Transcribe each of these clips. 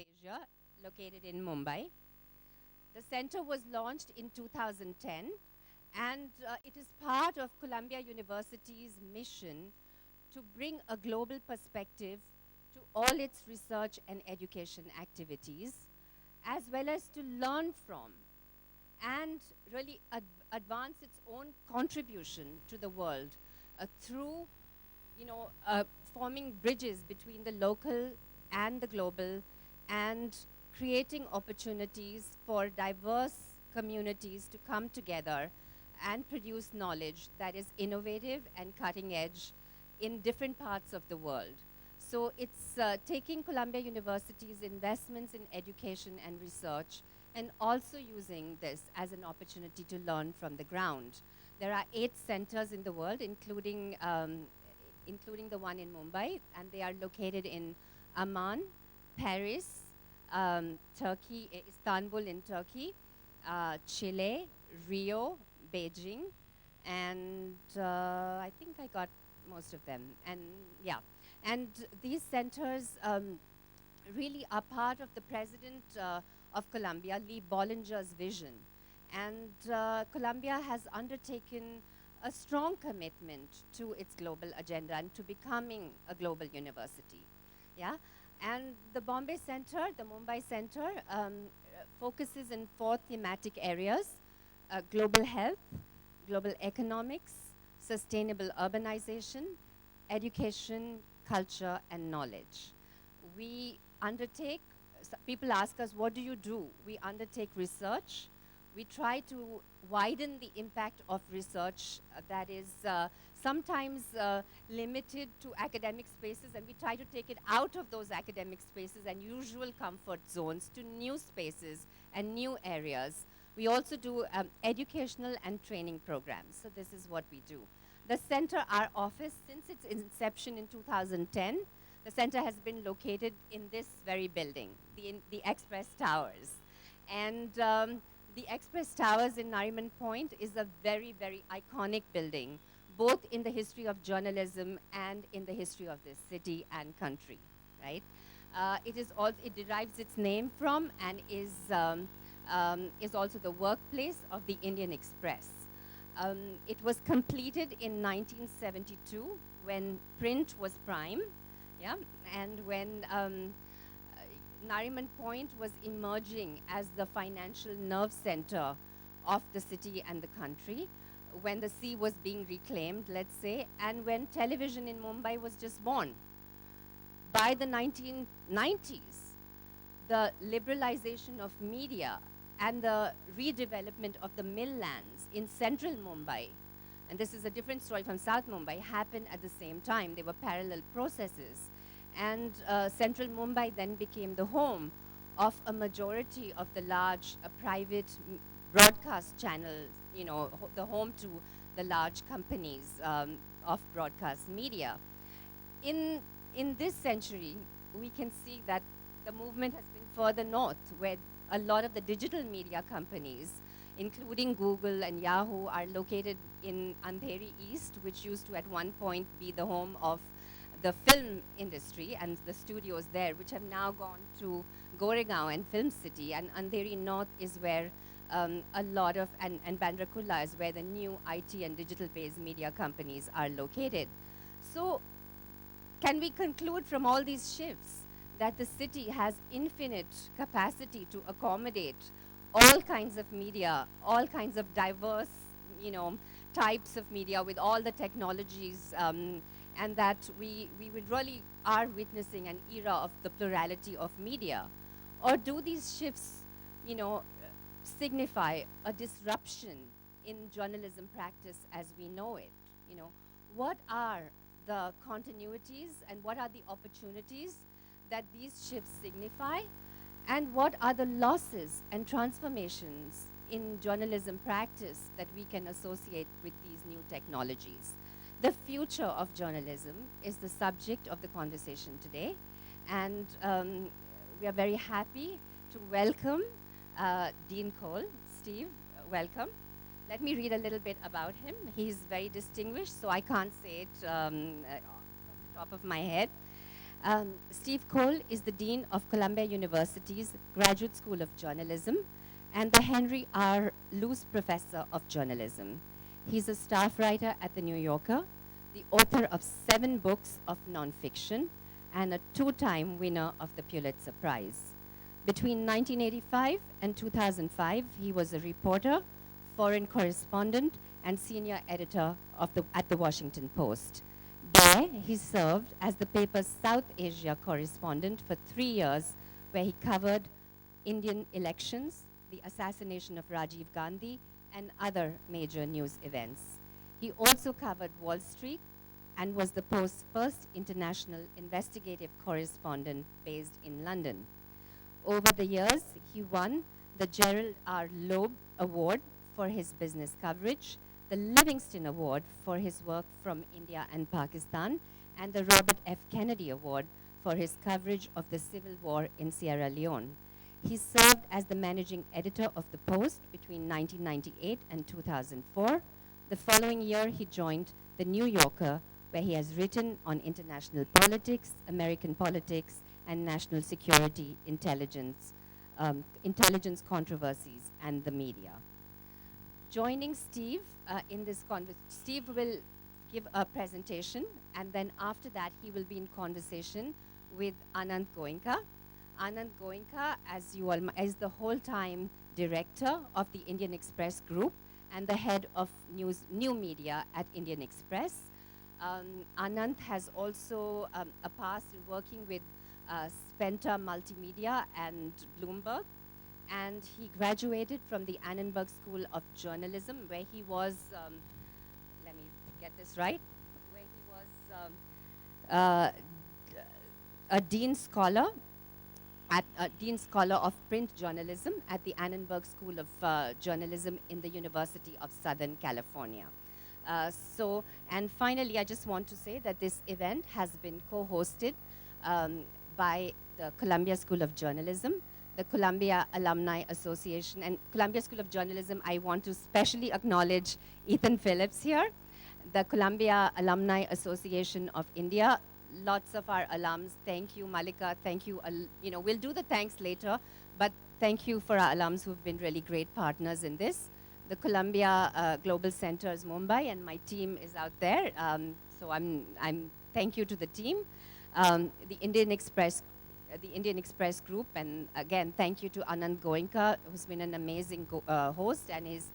Asia, located in Mumbai. The center was launched in 2010, and it is part of Columbia University's mission to bring a global perspective to all its research and education activities, as well as to learn from and really advance its own contribution to the world through, forming bridges between the local and the global, and creating opportunities for diverse communities to come together and produce knowledge that is innovative and cutting edge in different parts of the world. So it's taking Columbia University's investments in education and research and also using this as an opportunity to learn from the ground. There are 8 centers in the world, including the one in Mumbai, and they are located in Amman, Paris, Turkey, Istanbul in Turkey, Chile, Rio, Beijing, and I think I got most of them. And yeah, and these centers really are part of the president of Columbia, Lee Bollinger's vision. And Columbia has undertaken a strong commitment to its global agenda and to becoming a global university. Yeah, and the Bombay Center, the Mumbai Center, focuses in 4 thematic areas: global health, global economics, sustainable urbanization, education, culture, and knowledge. We undertake, people ask us, what do you do? We undertake research. We try to widen the impact of research that is sometimes limited to academic spaces, and we try to take it out of those academic spaces and usual comfort zones to new spaces and new areas. We also do educational and training programs. So this is what we do. The center, our office, since its inception in 2010, the center has been located in this very building, the Express Towers. And the Express Towers in Nariman Point is a very, very iconic building, both in the history of journalism and in the history of this city and country, right? It derives its name from and is also the workplace of the Indian Express. It was completed in 1972 when print was prime, yeah, and when Nariman Point was emerging as the financial nerve center of the city and the country, when the sea was being reclaimed, let's say, and when television in Mumbai was just born. By the 1990s, the liberalization of media and the redevelopment of the mill lands in central Mumbai, and this is a different story from South Mumbai, happened at the same time. They were parallel processes. And central Mumbai then became the home of a majority of the large private broadcast channels, the home to the large companies of broadcast media. In this century, we can see that the movement has been further north, where a lot of the digital media companies, including Google and Yahoo, are located in Andheri East, which used to at one point be the home of the film industry and the studios there, which have now gone to Goregaon and Film City, and Andheri North is where a lot of, and Bandra Kurla is where the new IT and digital-based media companies are located. So can we conclude from all these shifts that the city has infinite capacity to accommodate all kinds of media, all kinds of diverse, types of media with all the technologies, and that we really are witnessing an era of the plurality of media? Or do these shifts, signify a disruption in journalism practice as we know it? What are the continuities and what are the opportunities that these shifts signify? And what are the losses and transformations in journalism practice that we can associate with these new technologies? The future of journalism is the subject of the conversation today, and we are very happy to welcome Dean Coll. Steve, welcome. Let me read a little bit about him. He's very distinguished, so I can't say it off the top of my head. Steve Coll is the Dean of Columbia University's Graduate School of Journalism and the Henry R. Luce Professor of Journalism. He's a staff writer at The New Yorker, the author of 7 books of nonfiction, and a 2-time winner of the Pulitzer Prize. Between 1985 and 2005, he was a reporter, foreign correspondent, and senior editor at the Washington Post. There, he served as the paper's South Asia correspondent for 3 years, where he covered Indian elections, the assassination of Rajiv Gandhi, and other major news events. He also covered Wall Street and was the Post's first international investigative correspondent based in London. Over the years, he won the Gerald R. Loeb Award for his business coverage, the Livingston Award for his work from India and Pakistan, and the Robert F. Kennedy Award for his coverage of the civil war in Sierra Leone. He served as the managing editor of the Post between 1998 and 2004. The following year, he joined The New Yorker, where he has written on international politics, American politics, and national security intelligence, intelligence controversies, and the media. Joining Steve in this conversation, Steve will give a presentation, and then after that, he will be in conversation with Anant Goenka. Anant Goenka, as you all is the Wholetime Director of the Indian Express Group and the head of new media at Indian Express. Anant has also a past in working with Spenta Multimedia and Bloomberg, and he graduated from the Annenberg School of Journalism, where he was, let me get this right, where he was a Dean Scholar of Print Journalism at the Annenberg School of Journalism in the University of Southern California. And finally, I just want to say that this event has been co-hosted by the Columbia School of Journalism, the Columbia Alumni Association, and Columbia School of Journalism. I want to specially acknowledge Ethan Phillips here, the Columbia Alumni Association of India. Lots of our alums. Thank you, Malika. Thank you. We'll do the thanks later, but thank you for our alums who've been really great partners in this. The Columbia Global Centers Mumbai, and my team is out there. So thank you to the team. The Indian Express Group, and again, thank you to Anant Goenka, who's been an amazing host, and his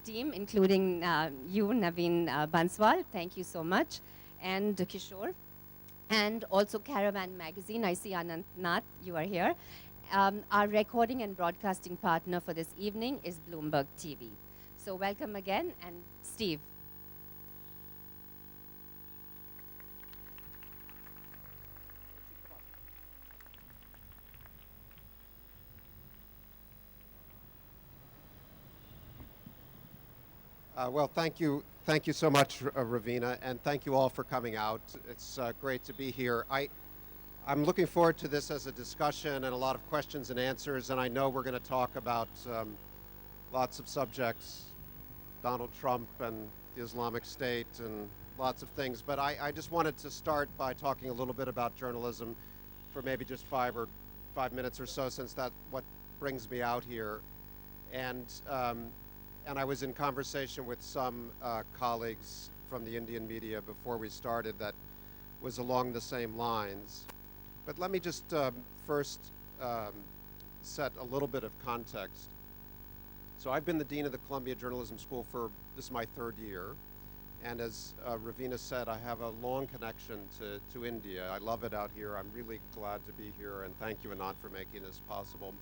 team, including you, Naveen Banswal. Thank you so much, and Kishore, and also Caravan Magazine. I see Anant Nath, you are here. Our recording and broadcasting partner for this evening is Bloomberg TV. So welcome again, and Steve. Well, thank you so much, Ravina, and thank you all for coming out. It's great to be here. I'm looking forward to this as a discussion and a lot of questions and answers, and I know we're going to talk about lots of subjects, Donald Trump and the Islamic State and lots of things, but I just wanted to start by talking a little bit about journalism for maybe just 5 minutes or so, since that's what brings me out here. And I was in conversation with some colleagues from the Indian media before we started that was along the same lines. But let me just first set a little bit of context. So I've been the Dean of the Columbia Journalism School this is my 3rd year. And as Ravina said, I have a long connection to India. I love it out here. I'm really glad to be here, and thank you, Anant, for making this possible.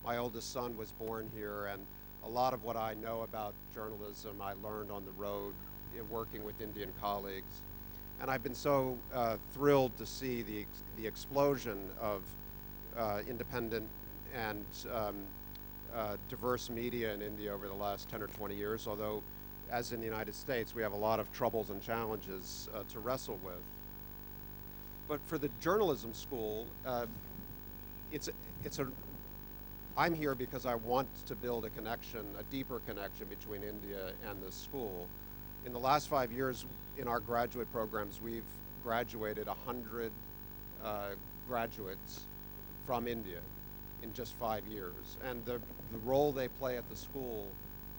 My oldest son was born here, and a lot of what I know about journalism I learned on the road working with Indian colleagues. And I've been so thrilled to see the explosion of independent and diverse media in India over the last 10 or 20 years, although, as in the United States, we have a lot of troubles and challenges to wrestle with. But for the journalism school, I'm here because I want to build a connection, a deeper connection between India and the school. In the last 5 years, in our graduate programs, we've graduated 100 graduates from India in just 5 years. And the role they play at the school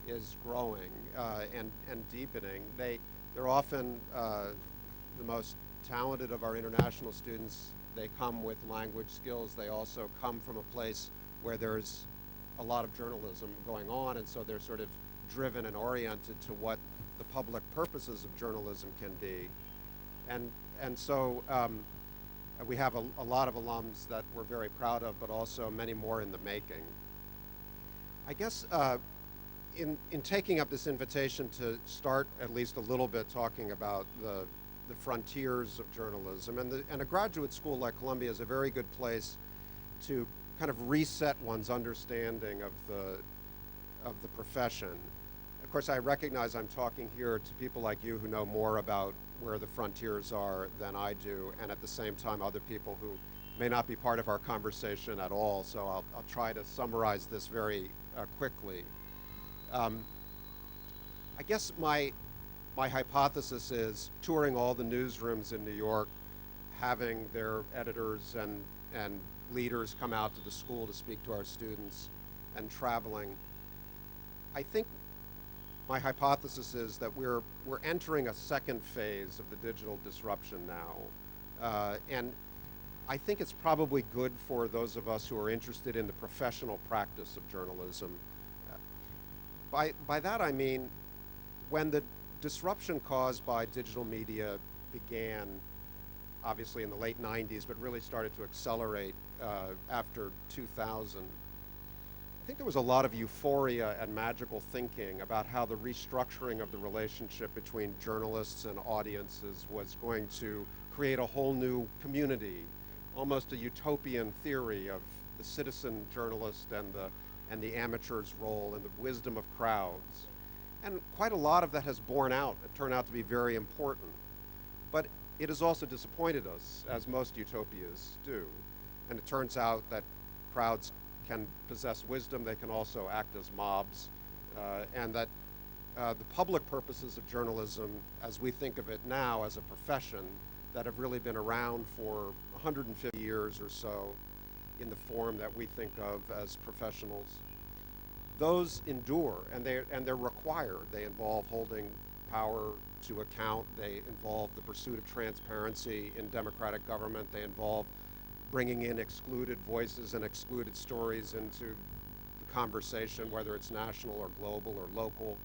is growing and deepening. They're often the most talented of our international students. They come with language skills. They also come from a place where there's a lot of journalism going on, and so they're sort of driven and oriented to what the public purposes of journalism can be. And so we have a lot of alums that we're very proud of, but also many more in the making. I guess in taking up this invitation to start at least a little bit talking about the frontiers of journalism, and a graduate school like Columbia is a very good place to kind of reset one's understanding of the profession. Of course, I recognize I'm talking here to people like you who know more about where the frontiers are than I do, and at the same time other people who may not be part of our conversation at all, so I'll try to summarize this very quickly. I guess my hypothesis is touring all the newsrooms in New York, having their editors and leaders come out to the school to speak to our students, and traveling. I think my hypothesis is that we're entering a second phase of the digital disruption now. And I think it's probably good for those of us who are interested in the professional practice of journalism. By that I mean, when the disruption caused by digital media began, obviously in the late 90s, but really started to accelerate after 2000, I think there was a lot of euphoria and magical thinking about how the restructuring of the relationship between journalists and audiences was going to create a whole new community, almost a utopian theory of the citizen journalist and the amateur's role and the wisdom of crowds. And quite a lot of that has borne out. It turned out to be very important. But it has also disappointed us, as most utopias do. And it turns out that crowds can possess wisdom. They can also act as mobs. And that the public purposes of journalism, as we think of it now as a profession, that have really been around for 150 years or so in the form that we think of as professionals, those endure, and they're required. They involve holding power to account. They involve the pursuit of transparency in democratic government. They involve bringing in excluded voices and excluded stories into the conversation, whether it's national or global or local.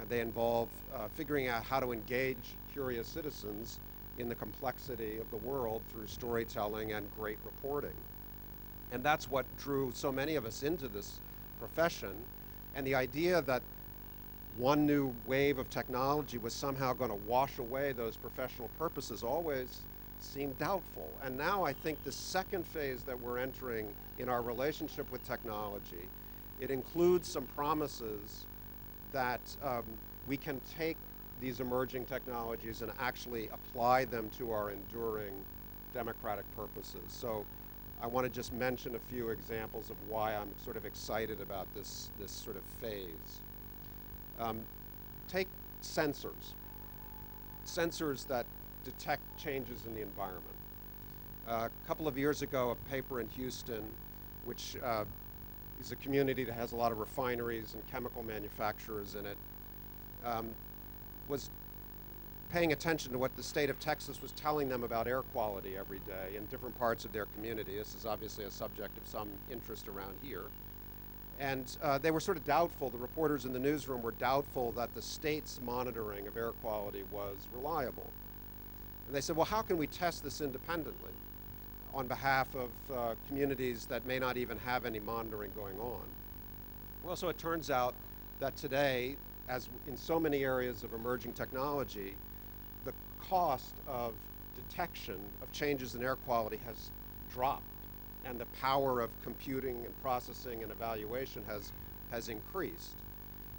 And they involve figuring out how to engage curious citizens in the complexity of the world through storytelling and great reporting. And that's what drew so many of us into this profession. And the idea that one new wave of technology was somehow going to wash away those professional purposes always seemed doubtful. And now I think the second phase that we're entering in our relationship with technology, it includes some promises that we can take these emerging technologies and actually apply them to our enduring democratic purposes. So I want to just mention a few examples of why I'm sort of excited about this sort of phase. Take sensors. Sensors that detect changes in the environment. A couple of years ago, a paper in Houston, which is a community that has a lot of refineries and chemical manufacturers in it, was paying attention to what the state of Texas was telling them about air quality every day in different parts of their community. This is obviously a subject of some interest around here. And they were sort of doubtful, the reporters in the newsroom were doubtful that the state's monitoring of air quality was reliable. And they said, well, how can we test this independently on behalf of communities that may not even have any monitoring going on? Well, so it turns out that today, as in so many areas of emerging technology, the cost of detection of changes in air quality has dropped, and the power of computing and processing and evaluation has increased.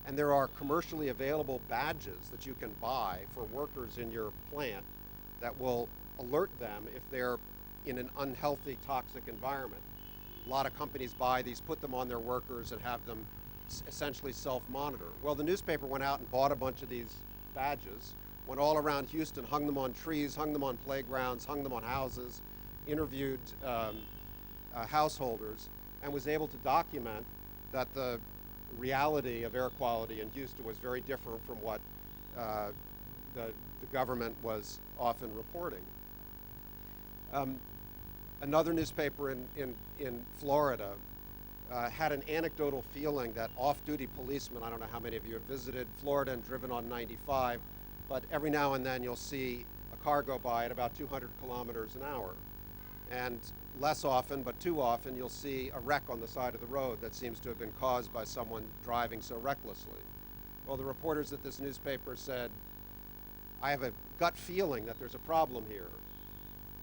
And there are commercially available badges that you can buy for workers in your plant that will alert them if they're in an unhealthy, toxic environment. A lot of companies buy these, put them on their workers, and have them essentially self-monitor. Well, the newspaper went out and bought a bunch of these badges, went all around Houston, hung them on trees, hung them on playgrounds, hung them on houses, interviewed householders and was able to document that the reality of air quality in Houston was very different from what the government was often reporting. Another newspaper in Florida had an anecdotal feeling that off-duty policemen, I don't know how many of you have visited Florida and driven on 95, but every now and then you'll see a car go by at about 200 kilometers an hour. And less often, but too often, you'll see a wreck on the side of the road that seems to have been caused by someone driving so recklessly. Well, the reporters at this newspaper said, I have a gut feeling that there's a problem here.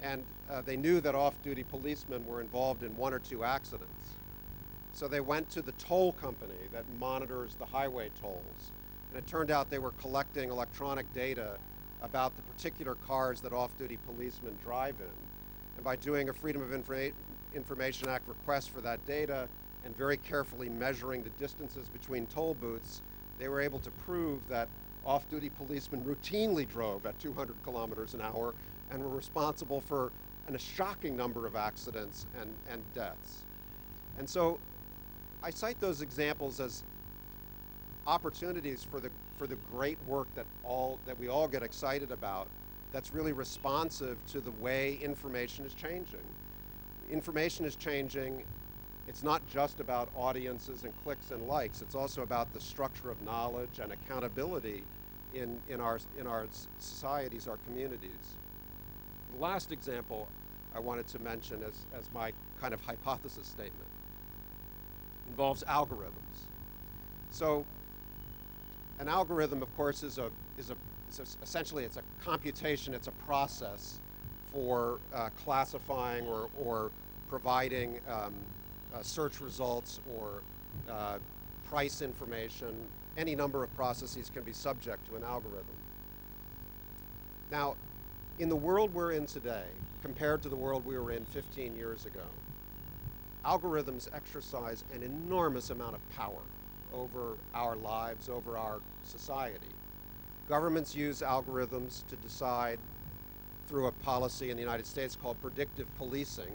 And they knew that off-duty policemen were involved in 1 or 2 accidents. So they went to the toll company that monitors the highway tolls. And it turned out they were collecting electronic data about the particular cars that off-duty policemen drive in. And by doing a Freedom of Information Act request for that data and very carefully measuring the distances between toll booths, they were able to prove that off-duty policemen routinely drove at 200 kilometers an hour and were responsible for a shocking number of accidents and deaths. And so I cite those examples as opportunities for the great work that we all get excited about, that's really responsive to the way information is changing. Information is changing. It's not just about audiences and clicks and likes. It's also about the structure of knowledge and accountability in our societies, our communities. The last example I wanted to mention as my kind of hypothesis statement involves algorithms. So an algorithm, of course, is essentially it's a computation, it's a process for classifying or providing search results or price information. Any number of processes can be subject to an algorithm. Now, in the world we're in today, compared to the world we were in 15 years ago, algorithms exercise an enormous amount of power over our lives, over our society. Governments use algorithms to decide through a policy in the United States called predictive policing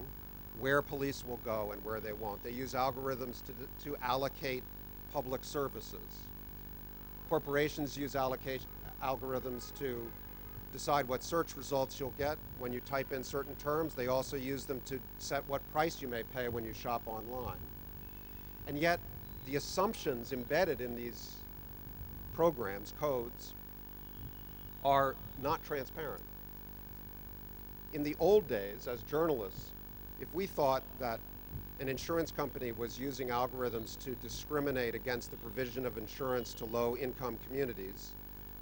where police will go and where they won't. They use algorithms to allocate public services. Corporations use algorithms to decide what search results you'll get when you type in certain terms. They also use them to set what price you may pay when you shop online. And yet, the assumptions embedded in these programs, codes, are not transparent. In the old days, as journalists, if we thought that an insurance company was using algorithms to discriminate against the provision of insurance to low-income communities,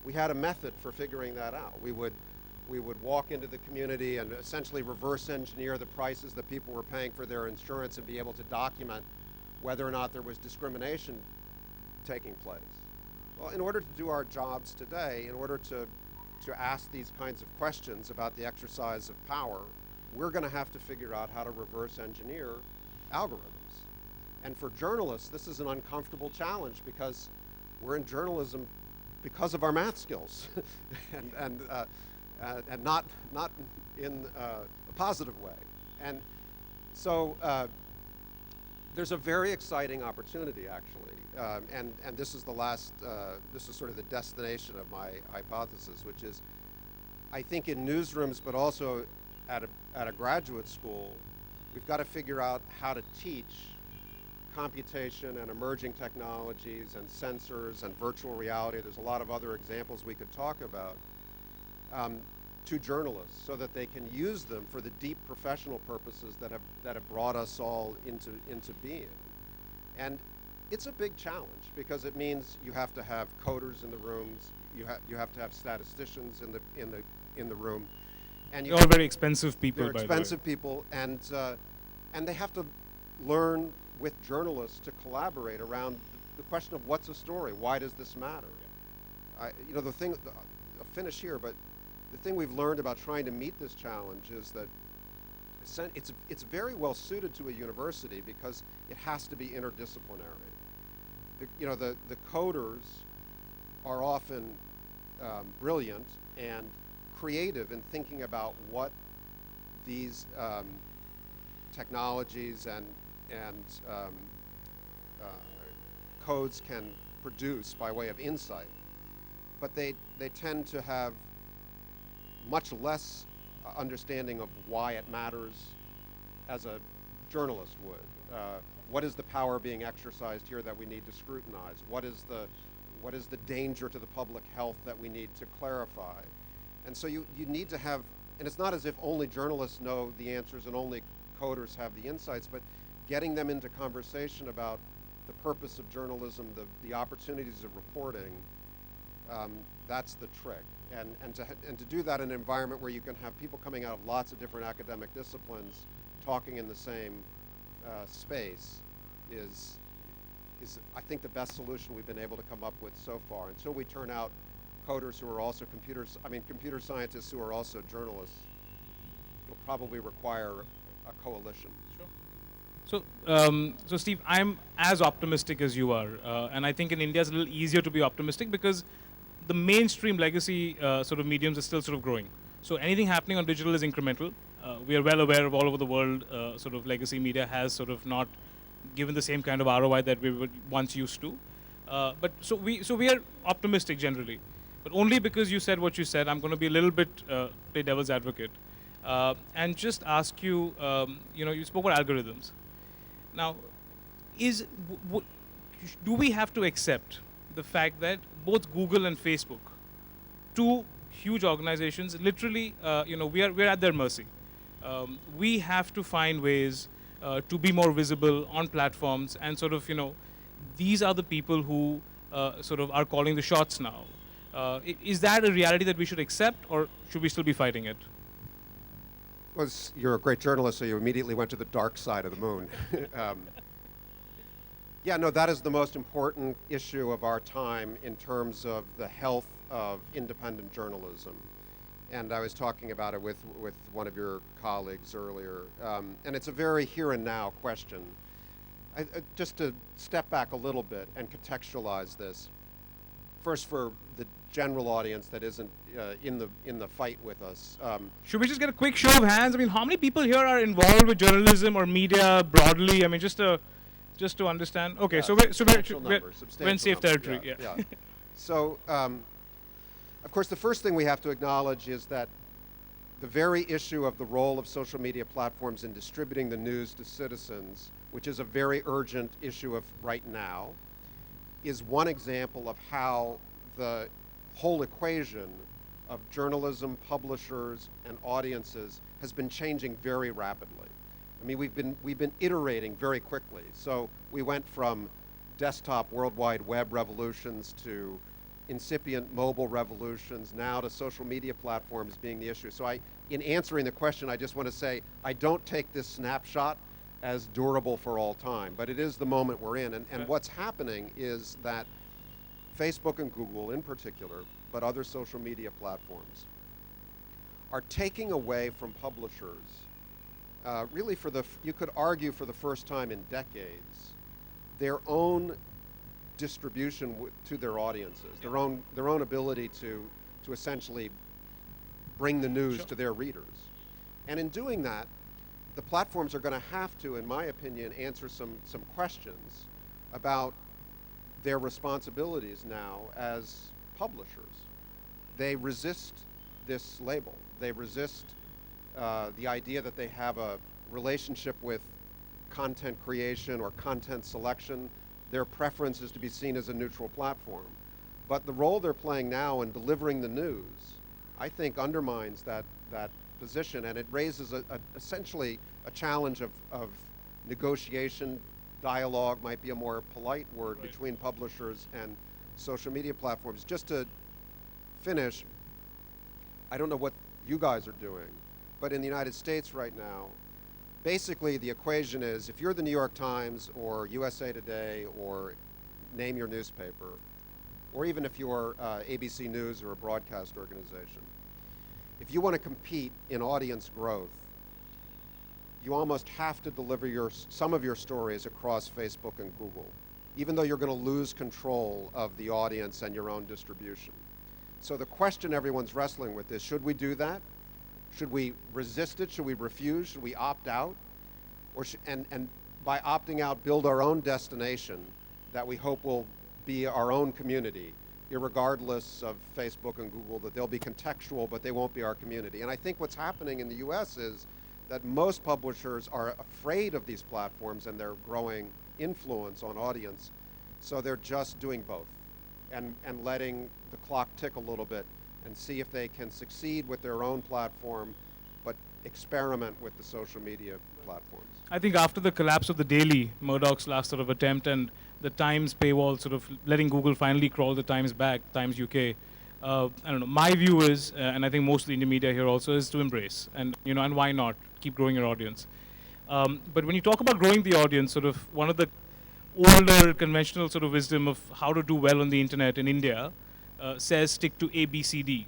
we had a method for figuring that out. We would walk into the community and essentially reverse engineer the prices that people were paying for their insurance and be able to document whether or not there was discrimination taking place. Well, in order to do our jobs today, in order to ask these kinds of questions about the exercise of power, we're going to have to figure out how to reverse engineer algorithms. And for journalists, this is an uncomfortable challenge because we're in journalism because of our math skills and not in a positive way. And so there's a very exciting opportunity, actually, and this is the last, this is sort of the destination of my hypothesis, which is, I think in newsrooms, but also at a graduate school, we've got to figure out how to teach computation and emerging technologies and sensors and virtual reality. There's a lot of other examples we could talk about to journalists so that they can use them for the deep professional purposes that have brought us all into being. And it's a big challenge because it means you have to have coders in the rooms, you have to have statisticians in the room, and they're all very expensive people. They're expensive people, and they have to learn with journalists to collaborate around the question of what's a story, why does this matter? The thing, I'll finish here, but the thing we've learned about trying to meet this challenge is that it's very well suited to a university because it has to be interdisciplinary. The coders are often brilliant and creative in thinking about what these technologies and codes can produce by way of insight, but they tend to have much less understanding of why it matters as a journalist would. What is the power being exercised here that we need to scrutinize? What is the danger to the public health that we need to clarify? And so you need to have, and it's not as if only journalists know the answers and only coders have the insights, but getting them into conversation about the purpose of journalism, the opportunities of reporting, that's the trick. And to do that in an environment where you can have people coming out of lots of different academic disciplines talking in the same space is I think the best solution we've been able to come up with so far. Until we turn out coders who are also computer scientists who are also journalists, it'll probably require a coalition. Sure. So Steve, I'm as optimistic as you are, and I think in India it's a little easier to be optimistic because the mainstream legacy sort of mediums are still sort of growing. So anything happening on digital is incremental. We are well aware of all over the world, sort of legacy media has sort of not given the same kind of ROI that we were once used to. But so we are optimistic generally, but only because you said what you said. I'm going to be a little bit play devil's advocate, and just ask you. You spoke about algorithms. Now, do we have to accept the fact that both Google and Facebook, two huge organizations, literally, we're at their mercy. We have to find ways to be more visible on platforms, and sort of, these are the people who sort of are calling the shots now. Is that a reality that we should accept, or should we still be fighting it? Well, you're a great journalist, so you immediately went to the dark side of the moon. Yeah, no, that is the most important issue of our time in terms of the health of independent journalism. And I was talking about it with one of your colleagues earlier. And it's a very here and now question. Just to step back a little bit and contextualize this, first for the general audience that isn't in the fight with us. Should we just get a quick show of hands? I mean, how many people here are involved with journalism or media broadly? I mean, just to understand. Okay, yeah, so we're in safe territory. Yeah. So, of course, the first thing we have to acknowledge is that the very issue of the role of social media platforms in distributing the news to citizens, which is a very urgent issue of right now, is one example of how the whole equation of journalism, publishers, and audiences has been changing very rapidly. I mean, we've been iterating very quickly. So we went from desktop World Wide Web revolutions to incipient mobile revolutions, now to social media platforms being the issue. So in answering the question, I just want to say, I don't take this snapshot as durable for all time, but it is the moment we're in. And what's happening is that Facebook and Google in particular, but other social media platforms, are taking away from publishers, really you could argue for the first time in decades, their own distribution to their audiences, their own ability to essentially bring the news to their readers. And in doing that, the platforms are going to have to, in my opinion, answer some questions about their responsibilities now as publishers. They resist this label. They resist the idea that they have a relationship with content creation or content selection. Their preference is to be seen as a neutral platform. But the role they're playing now in delivering the news, I think, undermines that position, and it raises essentially a challenge of negotiation. Dialogue might be a more polite word, right, between publishers and social media platforms. Just to finish, I don't know what you guys are doing, but in the United States right now, basically the equation is, if you're the New York Times or USA Today or name your newspaper, or even if you're ABC News or a broadcast organization, if you want to compete in audience growth, you almost have to deliver some of your stories across Facebook and Google, even though you're going to lose control of the audience and your own distribution. So the question everyone's wrestling with is, should we do that? Should we resist it? Should we refuse? Should we opt out? Or and by opting out, build our own destination that we hope will be our own community, irregardless of Facebook and Google, that they'll be contextual, but they won't be our community. And I think what's happening in the US is that most publishers are afraid of these platforms and their growing influence on audience, so they're just doing both and letting the clock tick a little bit and see if they can succeed with their own platform, but experiment with the social media platforms. I think after the collapse of the Daily, Murdoch's last sort of attempt, and the Times paywall sort of letting Google finally crawl the Times back, Times UK, I don't know, my view is, and I think most of the Indian media here also, is to embrace, and and why not keep growing your audience. But when you talk about growing the audience, sort of one of the older conventional sort of wisdom of how to do well on the internet in India says stick to ABCD: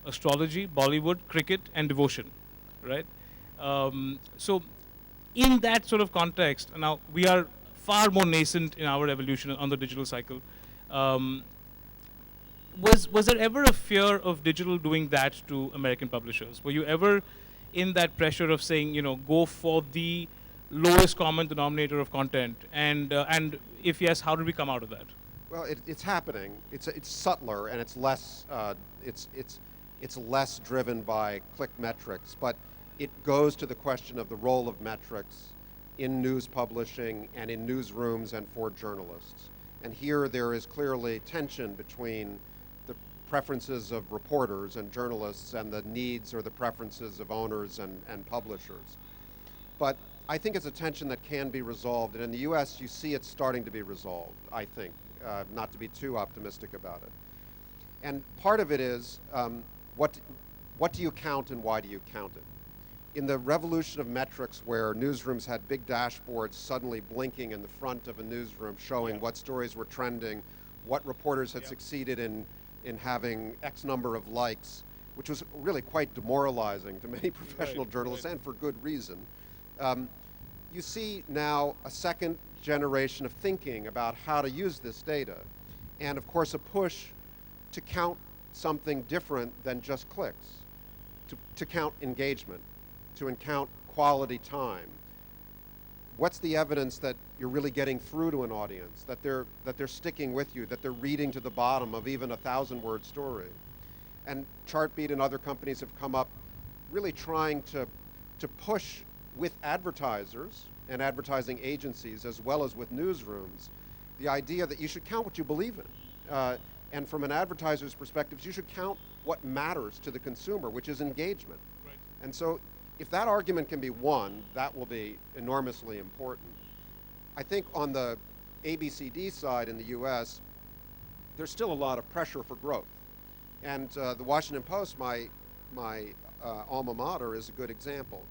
astrology, Bollywood, cricket, and devotion, right? So in that sort of context, now we are far more nascent in our evolution on the digital cycle. Was there ever a fear of digital doing that to American publishers? Were you ever in that pressure of saying, go for the lowest common denominator of content? And if yes, how did we come out of that? Well, it's happening. It's subtler and it's less it's less driven by click metrics, but it goes to the question of the role of metrics in news publishing and in newsrooms and for journalists. And here there is clearly tension between the preferences of reporters and journalists and the needs or the preferences of owners and publishers. But I think it's a tension that can be resolved, and in the US you see it starting to be resolved, I think, not to be too optimistic about it. And part of it is, what do you count and why do you count it? In the revolution of metrics where newsrooms had big dashboards suddenly blinking in the front of a newsroom showing what stories were trending, what reporters had succeeded in having X number of likes, which was really quite demoralizing to many professional journalists and for good reason. You see now a second generation of thinking about how to use this data, and of course a push to count something different than just clicks, to count engagement, to count quality time. What's the evidence that you're really getting through to an audience, that they're sticking with you, that they're reading to the bottom of even a 1,000-word story? And Chartbeat and other companies have come up really trying to push with advertisers and advertising agencies as well as with newsrooms the idea that you should count what you believe in. And from an advertiser's perspective, you should count what matters to the consumer, which is engagement. Right. And so if that argument can be won, that will be enormously important. I think on the ABCD side in the US, there's still a lot of pressure for growth. And the Washington Post, my alma mater, is a good example.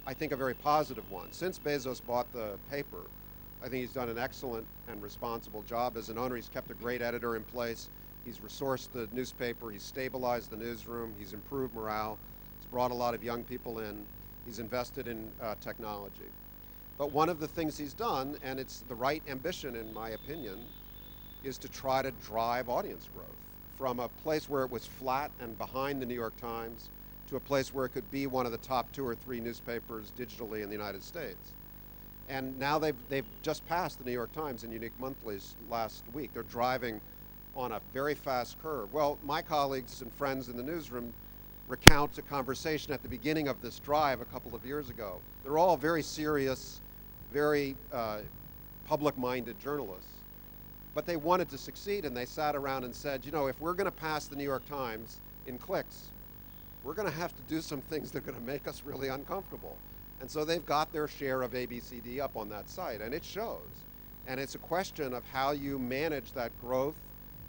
I think a very positive one. Since Bezos bought the paper, I think he's done an excellent and responsible job as an owner. He's kept a great editor in place. He's resourced the newspaper. He's stabilized the newsroom. He's improved morale. He's brought a lot of young people in. He's invested in technology. But one of the things he's done, and it's the right ambition in my opinion, is to try to drive audience growth from a place where it was flat and behind the New York Times to a place where it could be one of the top 2 or 3 newspapers digitally in the United States. And now they've just passed the New York Times in Unique Monthlies last week. They're driving on a very fast curve. Well, my colleagues and friends in the newsroom recount a conversation at the beginning of this drive a couple of years ago. They're all very serious, very public-minded journalists. But they wanted to succeed, and they sat around and said, if we're going to pass the New York Times in clicks, we're going to have to do some things that are going to make us really uncomfortable. And so they've got their share of ABCD up on that site, and it shows. And it's a question of how you manage that growth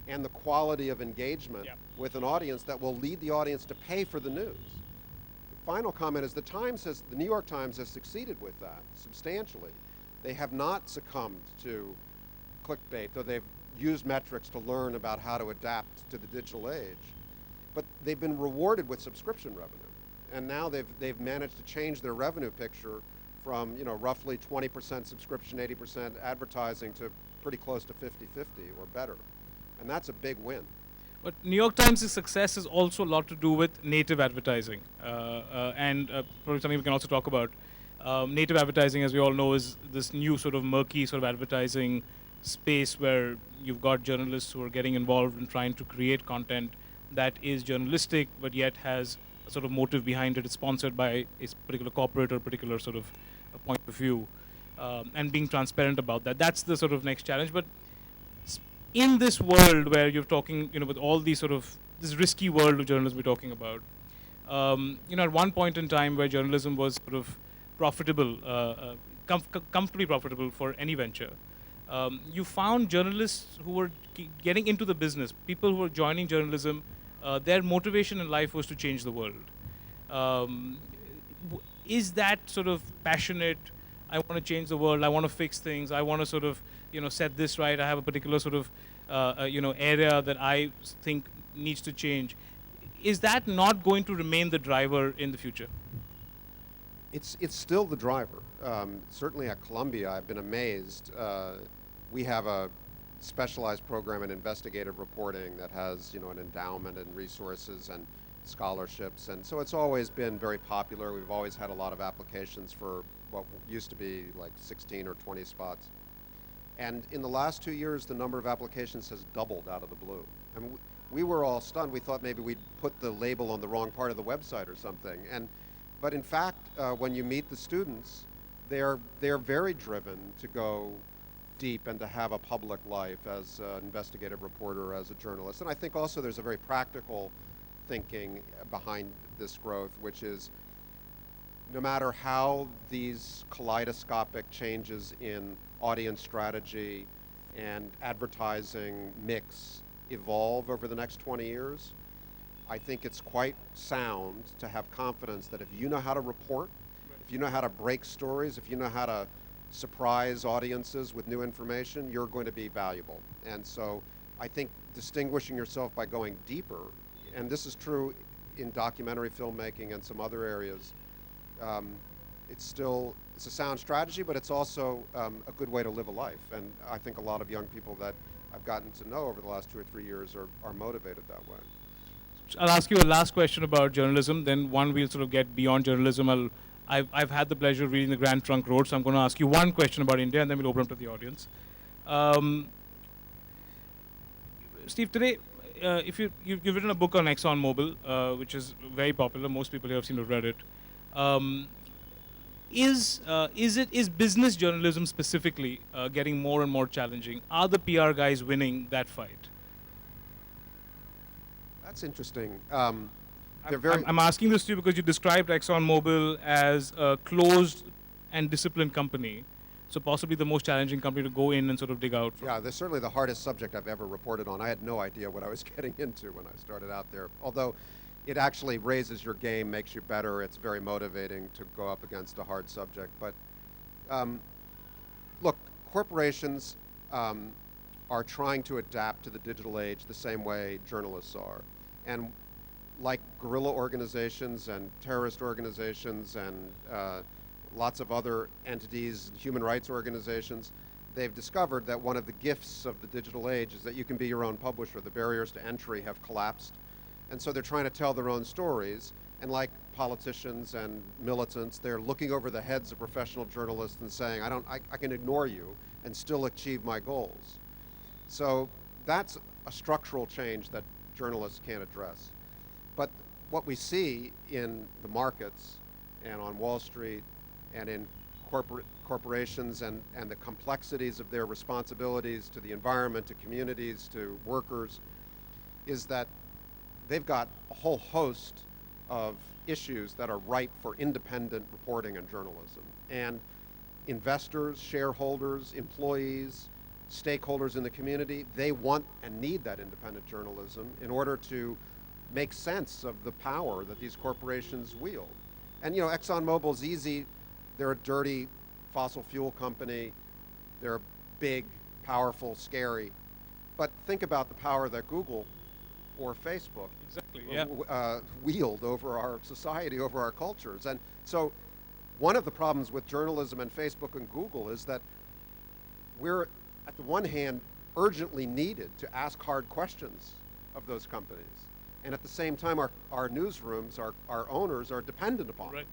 and the quality of engagement with an audience that will lead the audience to pay for the news. The final comment is the New York Times has succeeded with that substantially. They have not succumbed to clickbait, though they've used metrics to learn about how to adapt to the digital age. But they've been rewarded with subscription revenue. And now they've managed to change their revenue picture from roughly 20% subscription, 80% advertising to pretty close to 50-50 or better. And that's a big win. But New York Times' success is also a lot to do with native advertising, and probably something we can also talk about. Native advertising, as we all know, is this new sort of murky sort of advertising space where you've got journalists who are getting involved in trying to create content that is journalistic, but yet has a sort of motive behind it. It's sponsored by a particular corporate or particular sort of point of view, and being transparent about that. That's the sort of next challenge. But in this world where you're talking, with all these sort of this risky world of journalism we're talking about, at one point in time where journalism was sort of profitable, comfortably profitable for any venture, you found journalists who were getting into the business, people who were joining journalism, their motivation in life was to change the world. Is that sort of passionate, I want to change the world, I want to fix things, I want to sort of, set this right, I have a particular sort of, area that I think needs to change. Is that not going to remain the driver in the future? It's still the driver. Certainly at Columbia, I've been amazed. We have a specialized program in investigative reporting that has, an endowment and resources and scholarships, and so it's always been very popular. We've always had a lot of applications for what used to be like 16 or 20 spots. And in the last 2 years, the number of applications has doubled out of the blue. I mean, we were all stunned. We thought maybe we'd put the label on the wrong part of the website or something. But in fact, when you meet the students, they're very driven to go deep and to have a public life as an investigative reporter, as a journalist. And I think also there's a very practical thinking behind this growth, which is no matter how these kaleidoscopic changes in audience strategy and advertising mix evolve over the next 20 years, I think it's quite sound to have confidence that if you know how to report, if you know how to break stories, if you know how to surprise audiences with new information, you're going to be valuable. And so I think distinguishing yourself by going deeper, and this is true in documentary filmmaking and some other areas, it's a sound strategy, but it's also a good way to live a life. And I think a lot of young people that I've gotten to know over the last 2 or 3 years are motivated that way. I'll ask you a last question about journalism, then one we'll sort of get beyond journalism. I've had the pleasure of reading the Grand Trunk Road, so I'm going to ask you one question about India, and then we'll open up to the audience. Steve, today, if you've written a book on ExxonMobil, which is very popular. Most people here have seen or read it. Is business journalism specifically getting more and more challenging? Are the PR guys winning that fight? That's interesting. I'm asking this to you because you described ExxonMobil as a closed and disciplined company, so possibly the most challenging company to go in and sort of dig out from. Yeah, that's certainly the hardest subject I've ever reported on. I had no idea what I was getting into when I started out there, although it actually raises your game, makes you better. It's very motivating to go up against a hard subject. But look, corporations are trying to adapt to the digital age the same way journalists are. And like guerrilla organizations and terrorist organizations and lots of other entities, human rights organizations, they've discovered that one of the gifts of the digital age is that you can be your own publisher. The barriers to entry have collapsed. And so they're trying to tell their own stories. And like politicians and militants, they're looking over the heads of professional journalists and saying, I can ignore you and still achieve my goals. So that's a structural change that journalists can't address. But what we see in the markets and on Wall Street and in corporations and the complexities of their responsibilities to the environment, to communities, to workers, is that they've got a whole host of issues that are ripe for independent reporting and journalism. And investors, shareholders, employees, stakeholders in the community, they want and need that independent journalism in order to make sense of the power that these corporations wield. And ExxonMobil's easy. They're a dirty fossil fuel company. They're big, powerful, scary. But think about the power that Google or Facebook wield over our society, over our cultures. And so one of the problems with journalism and Facebook and Google is that we're, at the one hand, urgently needed to ask hard questions of those companies. And at the same time, our newsrooms, our owners are dependent upon Right. it.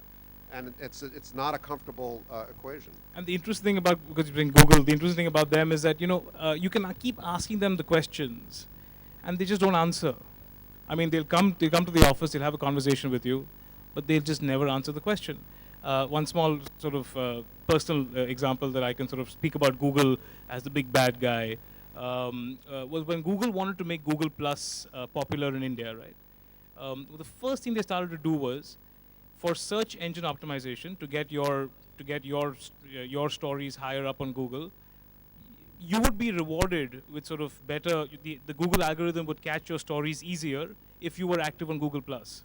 And it's not a comfortable equation. And the interesting thing about, because you bring Google, the interesting thing about them is that, you can keep asking them the questions and they just don't answer. I mean, they'll come to the office, they'll have a conversation with you, but they'll just never answer the question. One small sort of personal example that I can sort of speak about Google as the big bad guy was when Google wanted to make Google Plus popular in India, right? The first thing they started to do was, for search engine optimization, to get your stories higher up on Google, you would be rewarded with sort of better, the Google algorithm would catch your stories easier if you were active on Google Plus,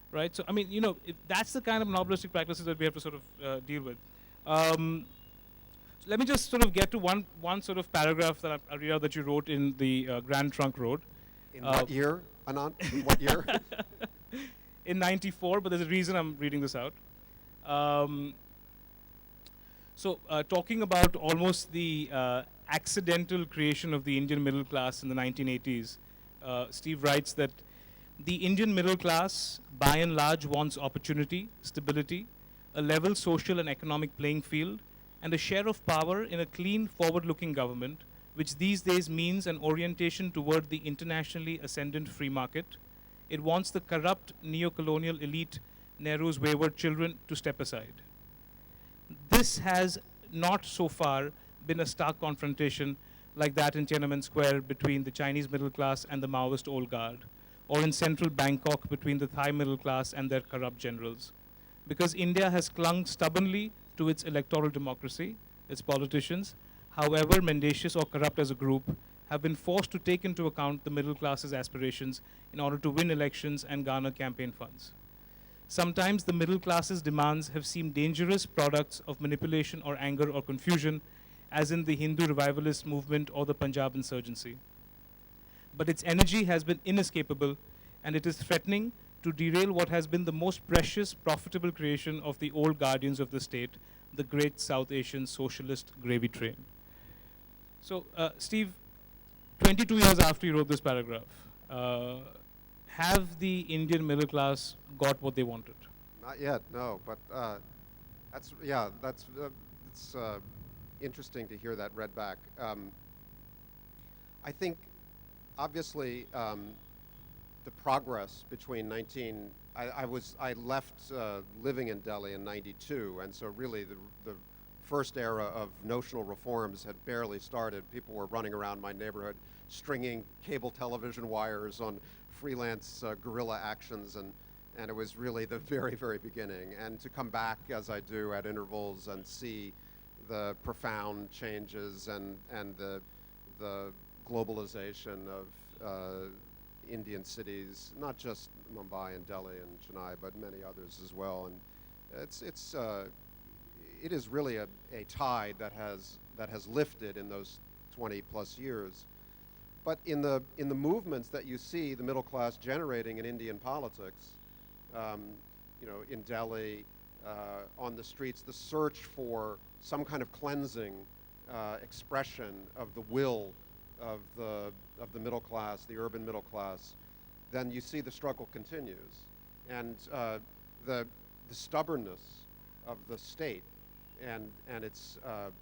right? So, I mean, if that's the kind of monopolistic practices that we have to sort of deal with. So let me just sort of get to one sort of paragraph that I'll read out that you wrote in the Grand Trunk Road. In what year, Anant? In what year? In 94, but there's a reason I'm reading this out. Talking about almost the accidental creation of the Indian middle class in the 1980s, Steve writes that the Indian middle class, by and large, wants opportunity, stability, a level social and economic playing field, and a share of power in a clean, forward-looking government, which these days means an orientation toward the internationally ascendant free market. It wants the corrupt neo-colonial elite, Nehru's wayward children, to step aside. This has not so far been a stark confrontation like that in Tiananmen Square between the Chinese middle class and the Maoist old guard, or in central Bangkok between the Thai middle class and their corrupt generals. Because India has clung stubbornly to its electoral democracy, its politicians, however mendacious or corrupt as a group, have been forced to take into account the middle class's aspirations in order to win elections and garner campaign funds. Sometimes the middle class's demands have seemed dangerous products of manipulation or anger or confusion, as in the Hindu revivalist movement or the Punjab insurgency. But its energy has been inescapable, and it is threatening to derail what has been the most precious, profitable creation of the old guardians of the state, the great South Asian socialist gravy train. So, Steve, 22 years after you wrote this paragraph, have the Indian middle class got what they wanted? Not yet, no. But it's interesting to hear that read back. I think, obviously, the progress between I left living in Delhi in '92, and so really the first era of notional reforms had barely started. People were running around my neighborhood, stringing cable television wires on freelance guerrilla actions, and it was really the very, very beginning. And to come back, as I do at intervals, and see the profound changes and the globalization of Indian cities, not just Mumbai and Delhi and Chennai, but many others as well. And it is really a tide that has lifted in those 20 plus years. But in the movements that you see the middle class generating in Indian politics, in Delhi, on the streets, the search for some kind of cleansing expression of the will of the middle class, the urban middle class, then you see the struggle continues, and the stubbornness of the state and its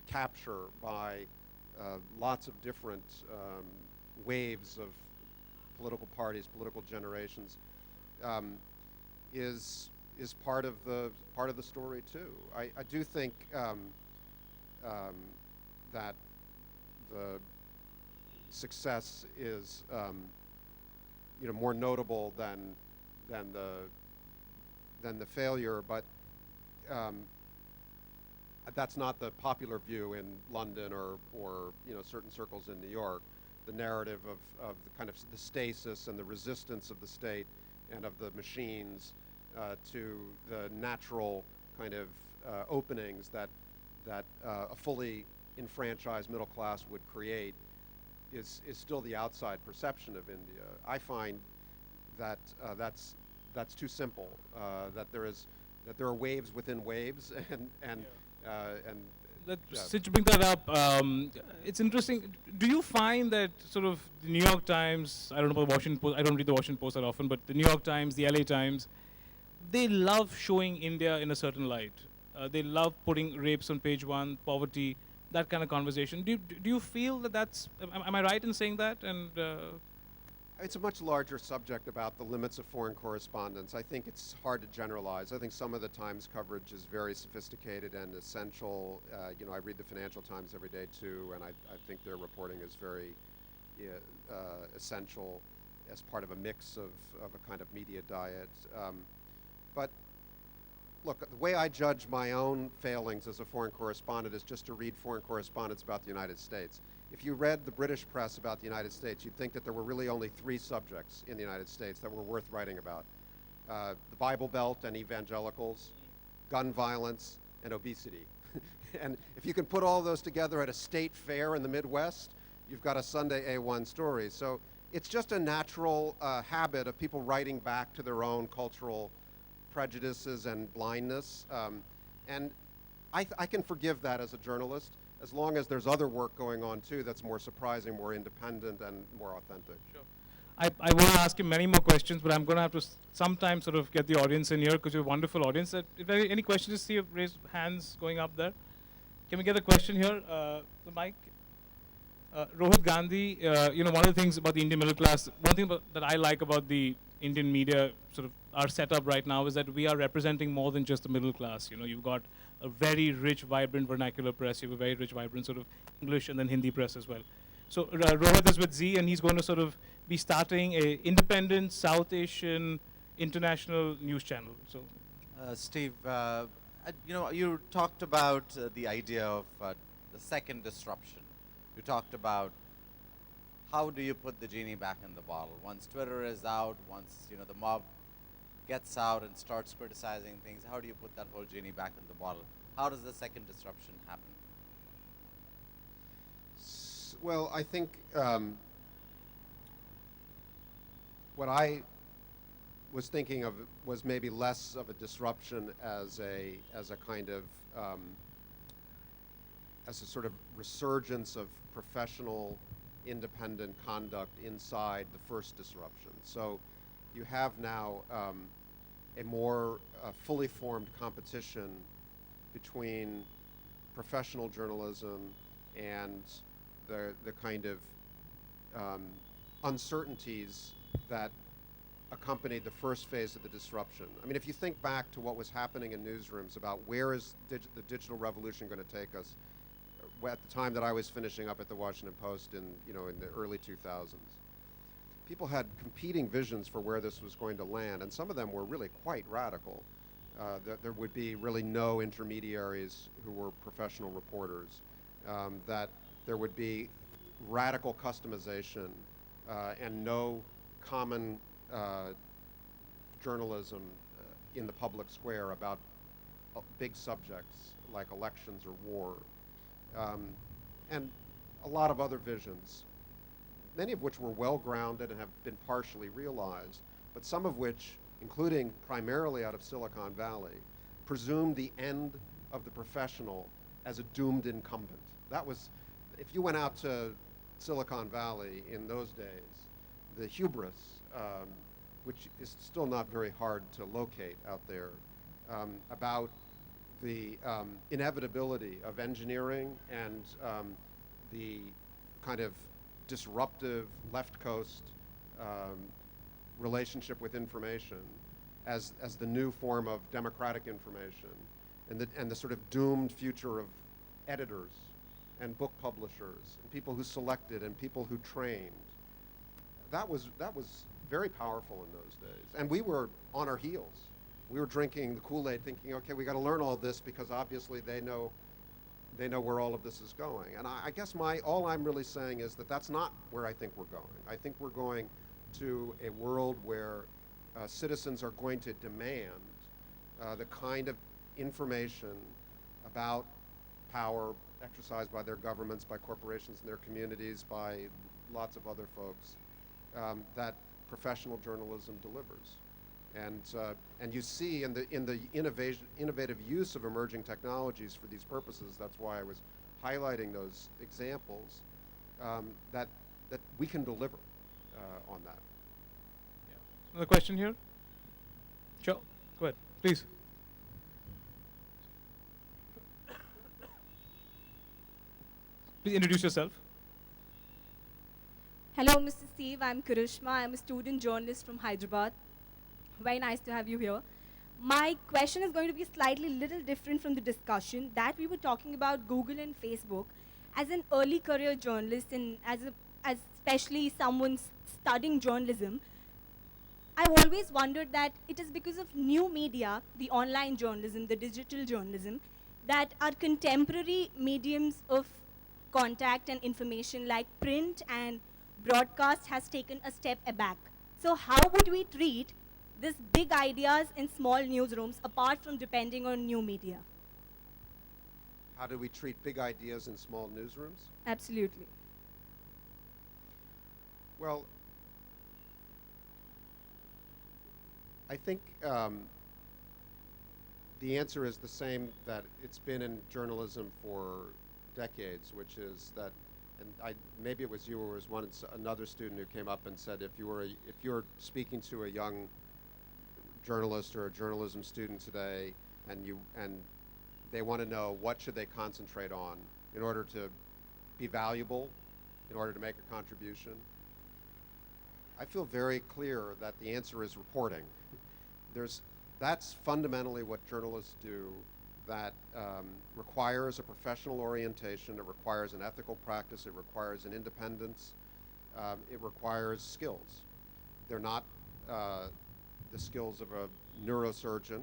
capture by lots of different waves of political parties, political generations, is part of the story too. I do think that the success is more notable than the failure, but that's not the popular view in London or certain circles in New York. The narrative of the kind of the stasis and the resistance of the state and of the machines to the natural kind of openings that a fully enfranchised middle class would create is still the outside perception of India. I find that that's too simple. That there are waves within waves, and Yeah. since you bring that up, it's interesting. Do you find that sort of the New York Times, I don't know about the Washington Post, I don't read the Washington Post that often, but the New York Times, the LA Times, they love showing India in a certain light. They love putting rapes on page one, poverty, that kind of conversation. Do you feel that that's, am I right in saying that? And It's a much larger subject about the limits of foreign correspondence. I think it's hard to generalize. I think some of the Times coverage is very sophisticated and essential. I read the Financial Times every day too, and I think their reporting is very essential as part of a mix of a kind of media diet. But look, the way I judge my own failings as a foreign correspondent is just to read foreign correspondence about the United States. If you read the British press about the United States, you'd think that there were really only 3 subjects in the United States that were worth writing about. The Bible Belt and evangelicals, gun violence, and obesity. And if you can put all those together at a state fair in the Midwest, you've got a Sunday A1 story. So it's just a natural habit of people writing back to their own cultural prejudices and blindness. And I can forgive that as a journalist, as long as there's other work going on too that's more surprising, more independent, and more authentic. Sure. I want to ask you many more questions, but I'm going to have to sometime sort of get the audience in here because you're a wonderful audience. If there are any questions, just see if raise hands going up there. Can we get a question here? The mic. Rohit Gandhi, one of the things about the Indian middle class, one thing that I like about the Indian media, sort of our setup right now, is that we are representing more than just the middle class. You've got a very rich, vibrant vernacular press. You have a very rich, vibrant sort of English and then Hindi press as well. So Rohit is with Z, and he's going to sort of be starting a independent South Asian international news channel. So, Steve, you talked about the idea of the second disruption. You talked about how do you put the genie back in the bottle? Once Twitter is out, once the mob gets out and starts criticizing things, how do you put that whole genie back in the bottle? How does the second disruption happen? Well, I think what I was thinking of was maybe less of a disruption as a kind of as a sort of resurgence of professional independent conduct inside the first disruption. So you have now a more fully formed competition between professional journalism and the kind of uncertainties that accompanied the first phase of the disruption. I mean, if you think back to what was happening in newsrooms about where is the digital revolution going to take us, at the time that I was finishing up at the Washington Post in the early 2000s, people had competing visions for where this was going to land, and some of them were really quite radical. That there would be really no intermediaries who were professional reporters, that there would be radical customization and no common journalism in the public square about big subjects like elections or war. And a lot of other visions, many of which were well-grounded and have been partially realized, but some of which, including primarily out of Silicon Valley, presumed the end of the professional as a doomed incumbent. That was, if you went out to Silicon Valley in those days, the hubris, which is still not very hard to locate out there, about the inevitability of engineering and the kind of disruptive left coast relationship with information as the new form of democratic information, and the sort of doomed future of editors and book publishers and people who selected and people who trained. That was very powerful in those days, and we were on our heels. We were drinking the Kool-Aid, thinking, okay, we got to learn all this because obviously they know where all of this is going. And I guess all I'm really saying is that that's not where I think we're going. I think we're going to a world where citizens are going to demand the kind of information about power exercised by their governments, by corporations in their communities, by lots of other folks, that professional journalism delivers. And you see in the innovative use of emerging technologies for these purposes, that's why I was highlighting those examples, that we can deliver on that. Yeah. Another question here? Sure, go ahead, please. Please introduce yourself. Hello, Mr. Steve. I'm Karishma. I'm a student journalist from Hyderabad. Very nice to have you here. My question is going to be slightly little different from the discussion that we were talking about Google and Facebook. As an early career journalist and as especially someone studying journalism, I've always wondered that it is because of new media, the online journalism, the digital journalism, that our contemporary mediums of contact and information like print and broadcast has taken a step aback. So how would we treat these big ideas in small newsrooms apart from depending on new media? How do we treat big ideas in small newsrooms? Absolutely. Well, I think the answer is the same that it's been in journalism for decades, which is that, and maybe it was you or it was another student who came up and said, if you're speaking to a young journalist or a journalism student today, and they want to know what should they concentrate on in order to be valuable, in order to make a contribution, I feel very clear that the answer is reporting. That's fundamentally what journalists do. That requires a professional orientation, it requires an ethical practice, it requires an independence, it requires skills. They're not the skills of a neurosurgeon,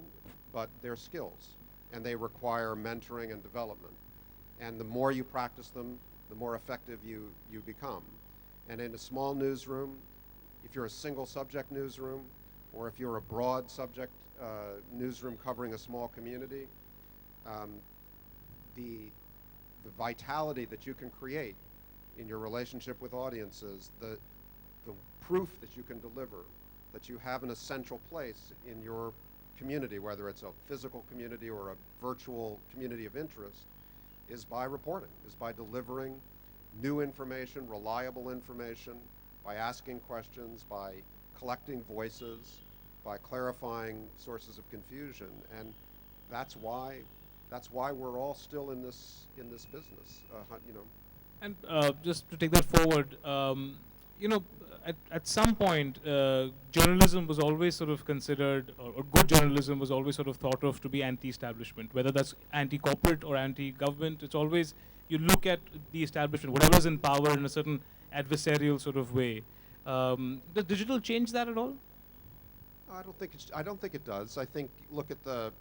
but they're skills, and they require mentoring and development. And the more you practice them, the more effective you become. And in a small newsroom, if you're a single subject newsroom, or if you're a broad subject newsroom covering a small community, the vitality that you can create in your relationship with audiences, the proof that you can deliver, that you have an essential place in your community, whether it's a physical community or a virtual community of interest, is by reporting, is by delivering new information, reliable information, by asking questions, by collecting voices, by clarifying sources of confusion. And that's why we're all still in this business, you know. And just to take that forward, you know, at some point, journalism was always sort of considered, or good journalism was always sort of thought of to be anti-establishment, whether that's anti-corporate or anti-government. It's always, you look at the establishment, whatever's in power, in a certain adversarial sort of way. Does digital change that at all? I don't think it does. I think, look at the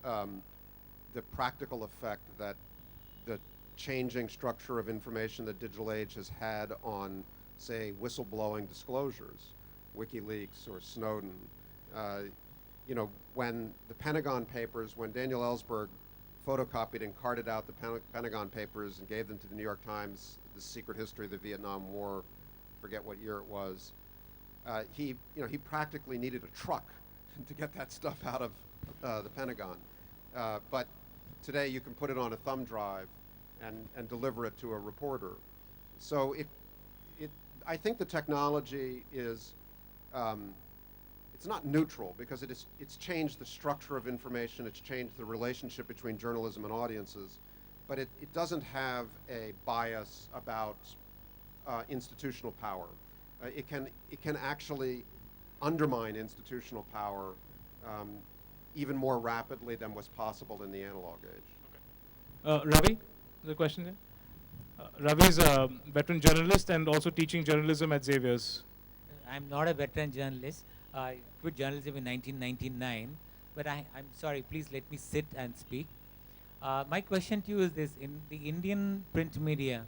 practical effect that the changing structure of information the digital age has had on, say, whistleblowing disclosures, WikiLeaks or Snowden. You know, when the Pentagon Papers, when Daniel Ellsberg photocopied and carted out the Pentagon Papers and gave them to the New York Times, the secret history of the Vietnam War, forget what year it was, he practically needed a truck to get that stuff out of the Pentagon. But today you can put it on a thumb drive and deliver it to a reporter. So I think the technology is, it's not neutral, because it's changed the structure of information, it's changed the relationship between journalism and audiences, but it doesn't have a bias about institutional power. It can actually undermine institutional power even more rapidly than was possible in the analog age. Okay. Ravi, there's a question there? Ravi is a veteran journalist and also teaching journalism at Xavier's. I'm not a veteran journalist. I quit journalism in 1999, but I'm sorry, please let me sit and speak. My question to you is this: in the Indian print media,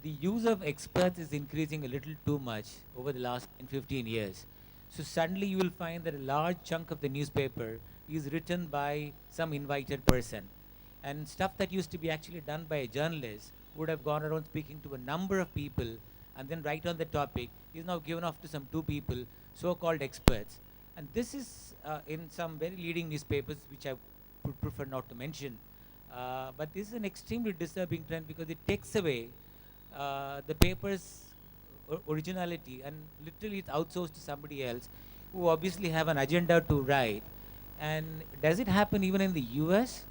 the use of experts is increasing a little too much over the last 10-15 years. So suddenly you will find that a large chunk of the newspaper is written by some invited person. And stuff that used to be actually done by a journalist would have gone around speaking to a number of people and then right on the topic is now given off to some two people, so-called experts. And this is in some very leading newspapers, which I would prefer not to mention. But this is an extremely disturbing trend because it takes away the paper's originality, and literally it's outsourced to somebody else who obviously have an agenda to write. And does it happen even in the US?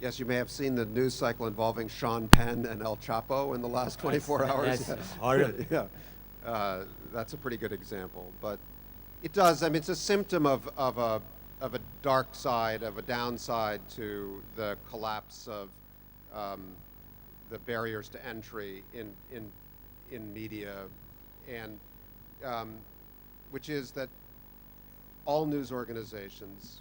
Yes, you may have seen the news cycle involving Sean Penn and El Chapo in the last 24 hours. That's horrible. Yeah, that's a pretty good example. But it does, I mean, it's a symptom of a dark side, of a downside to the collapse of the barriers to entry in media, and which is that all news organizations,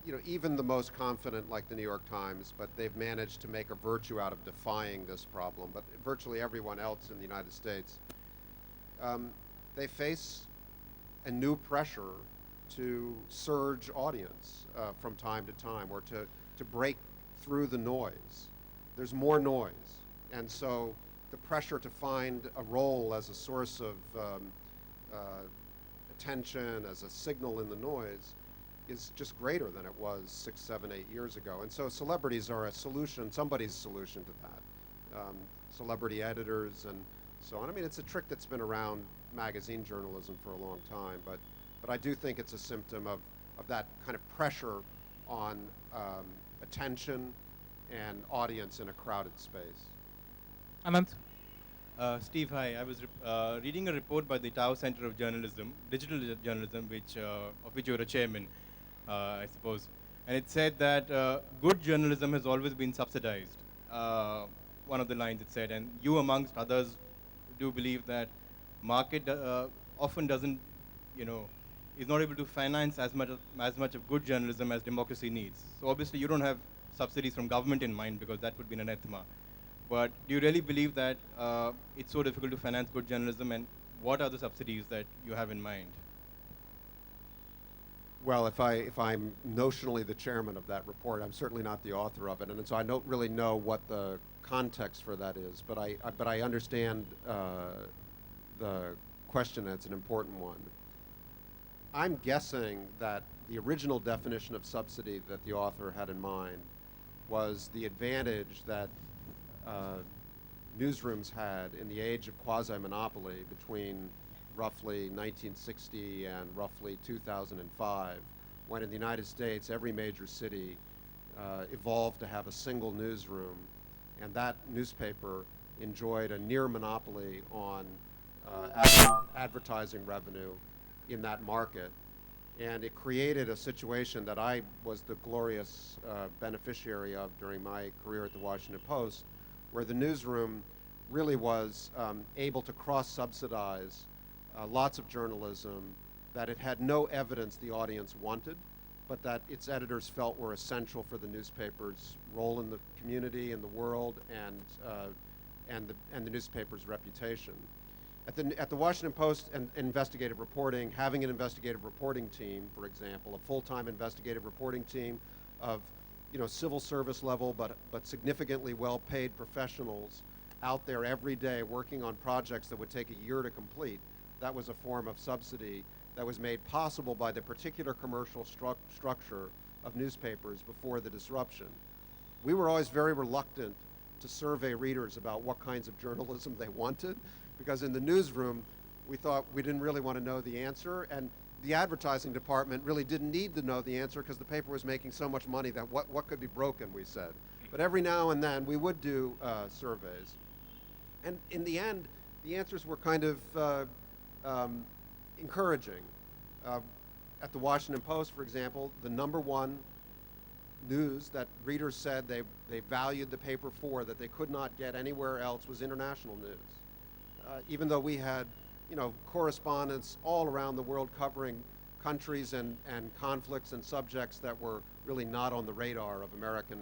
you know, even the most confident like the New York Times, but they've managed to make a virtue out of defying this problem. But virtually everyone else in the United States, they face a new pressure to surge audience from time to time, or to break through the noise. There's more noise. And so the pressure to find a role as a source of attention, as a signal in the noise, is just greater than it was 6, 7, 8 years ago. And so celebrities are a solution, somebody's solution to that. Celebrity editors and so on. I mean, it's a trick that's been around magazine journalism for a long time, but I do think it's a symptom of that kind of pressure on attention and audience in a crowded space. Anant? Steve, hi. I was reading a report by the Tao Center of Journalism, Digital Journalism, of which you're a chairman, I suppose. And it said that good journalism has always been subsidized. One of the lines it said, and you amongst others do believe that market often doesn't, is not able to finance as much of good journalism as democracy needs. So obviously you don't have subsidies from government in mind, because that would be an anathema. But do you really believe that it's so difficult to finance good journalism, and what are the subsidies that you have in mind? Well, if I'm notionally the chairman of that report, I'm certainly not the author of it, and so I don't really know what the context for that is. But I understand the question, and it's an important one. I'm guessing that the original definition of subsidy that the author had in mind was the advantage that newsrooms had in the age of quasi-monopoly between roughly 1960 and roughly 2005, when in the United States every major city evolved to have a single newsroom, and that newspaper enjoyed a near monopoly on advertising revenue in that market. And it created a situation that I was the glorious beneficiary of during my career at the Washington Post, where the newsroom really was able to cross-subsidize lots of journalism that it had no evidence the audience wanted, but that its editors felt were essential for the newspaper's role in the community, in the world, and the newspaper's reputation. At the Washington Post and investigative reporting, having an investigative reporting team, for example, a full-time investigative reporting team of civil service level but significantly well-paid professionals out there every day working on projects that would take a year to complete, that was a form of subsidy that was made possible by the particular commercial structure of newspapers before the disruption. We were always very reluctant to survey readers about what kinds of journalism they wanted, because in the newsroom we thought we didn't really want to know the answer, and the advertising department really didn't need to know the answer because the paper was making so much money that what could be broken, we said. But every now and then we would do surveys. And in the end, the answers were kind of encouraging. At the Washington Post, for example, the #1 news that readers said they valued the paper for, that they could not get anywhere else, was international news. Even though we had correspondents all around the world covering countries and conflicts and subjects that were really not on the radar of American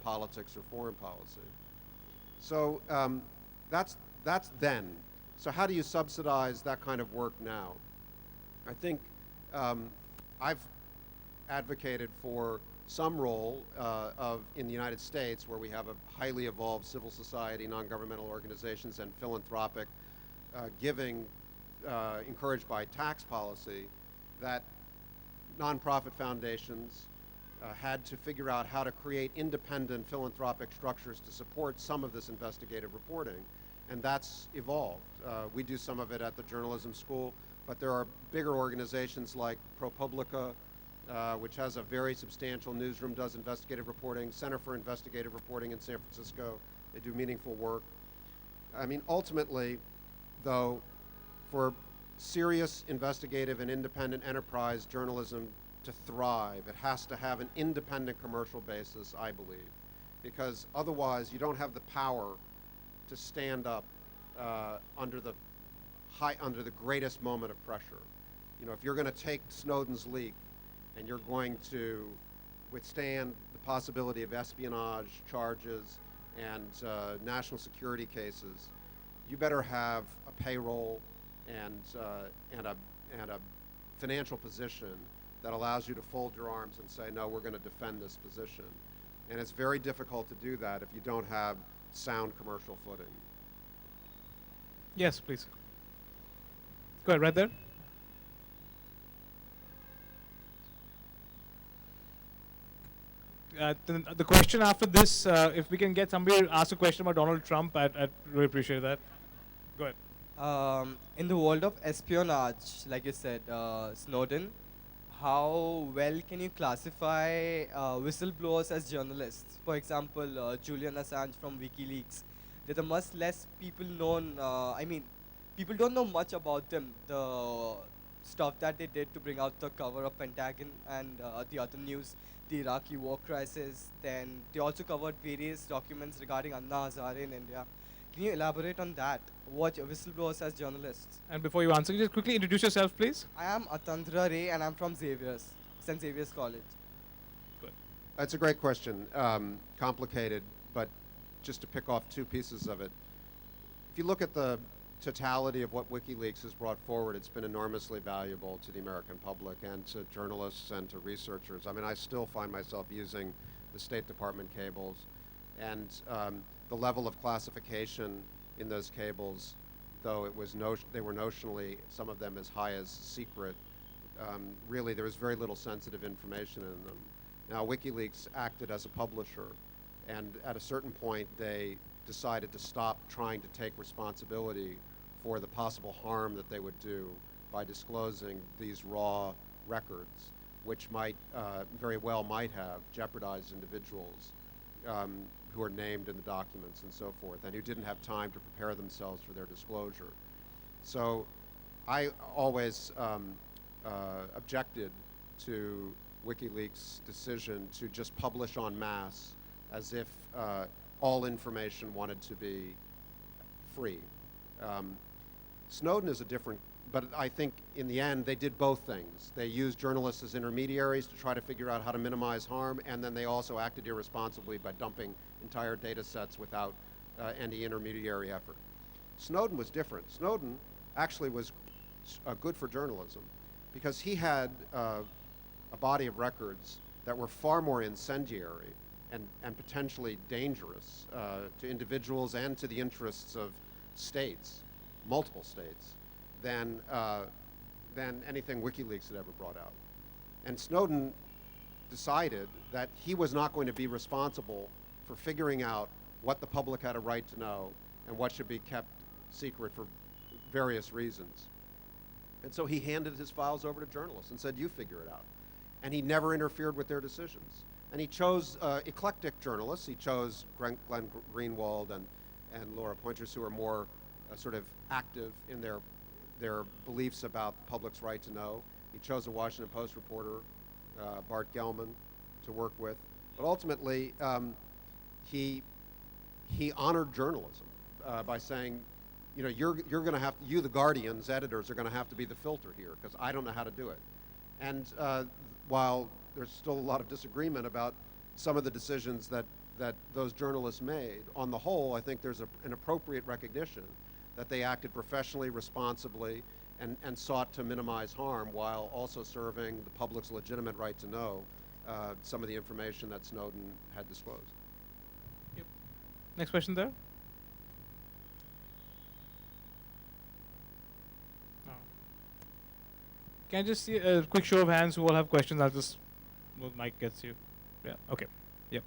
politics or foreign policy. So that's then. So how do you subsidize that kind of work now? I think I've advocated for some role in the United States, where we have a highly evolved civil society, non-governmental organizations, and philanthropic giving encouraged by tax policy, that nonprofit foundations had to figure out how to create independent philanthropic structures to support some of this investigative reporting, and that's evolved. We do some of it at the journalism school, but there are bigger organizations like ProPublica, which has a very substantial newsroom, does investigative reporting, Center for Investigative Reporting in San Francisco. They do meaningful work. I mean, ultimately, though, for serious investigative and independent enterprise journalism to thrive, it has to have an independent commercial basis, I believe, because otherwise you don't have the power to stand up under the greatest moment of pressure. You know, if you're going to take Snowden's leak and you're going to withstand the possibility of espionage charges and national security cases, you better have a payroll and a financial position that allows you to fold your arms and say, no, we're going to defend this position. And it's very difficult to do that if you don't have sound commercial footing. Yes, please. Go ahead, right there. The question after this, if we can get somebody to ask a question about Donald Trump, I'd really appreciate that. Go ahead. In the world of espionage, like you said, Snowden, how well can you classify whistleblowers as journalists? For example, Julian Assange from WikiLeaks. They're the much less people known, people don't know much about them. The stuff that they did to bring out the cover of Pentagon and the other news, the Iraqi war crisis. Then they also covered various documents regarding Anna Hazare in India. Can you elaborate on that? What whistleblowers as journalists? And before you answer, just quickly introduce yourself, please. I am Atandra Ray and I'm from Xavier's, St. Xavier's College. Good. That's a great question. Complicated, but just to pick off two pieces of it. If you look at the totality of what WikiLeaks has brought forward, it's been enormously valuable to the American public and to journalists and to researchers. I mean, I still find myself using the State Department cables, and the level of classification in those cables, though it was they were notionally, some of them as high as secret, really there was very little sensitive information in them. Now, WikiLeaks acted as a publisher, and at a certain point they decided to stop trying to take responsibility for the possible harm that they would do by disclosing these raw records, which might very well might have jeopardized individuals who are named in the documents and so forth, and who didn't have time to prepare themselves for their disclosure. So I always objected to WikiLeaks' decision to just publish en masse as if all information wanted to be free. Snowden is a different, but I think in the end they did both things. They used journalists as intermediaries to try to figure out how to minimize harm, and then they also acted irresponsibly by dumping entire data sets without any intermediary effort. Snowden was different. Snowden actually was good for journalism because he had a body of records that were far more incendiary and potentially dangerous to individuals and to the interests of states, multiple states, than anything WikiLeaks had ever brought out. And Snowden decided that he was not going to be responsible for figuring out what the public had a right to know and what should be kept secret for various reasons. And so he handed his files over to journalists and said, you figure it out. And he never interfered with their decisions. And he chose eclectic journalists. He chose Glenn Greenwald and Laura Pointers, who are more sort of active in their beliefs about the public's right to know. He chose a Washington Post reporter, Bart Gellman, to work with. But ultimately, he honored journalism by saying, you know, you're going to have, you, the Guardian's editors, are going to have to be the filter here because I don't know how to do it. And while there's still a lot of disagreement about some of the decisions that those journalists made, on the whole, I think there's an appropriate recognition that they acted professionally, responsibly, and sought to minimize harm while also serving the public's legitimate right to know some of the information that Snowden had disclosed. Yep. Next question there. Can I just see a quick show of hands who all have questions? I'll just, well, Mike gets you. Yeah, okay. Yep.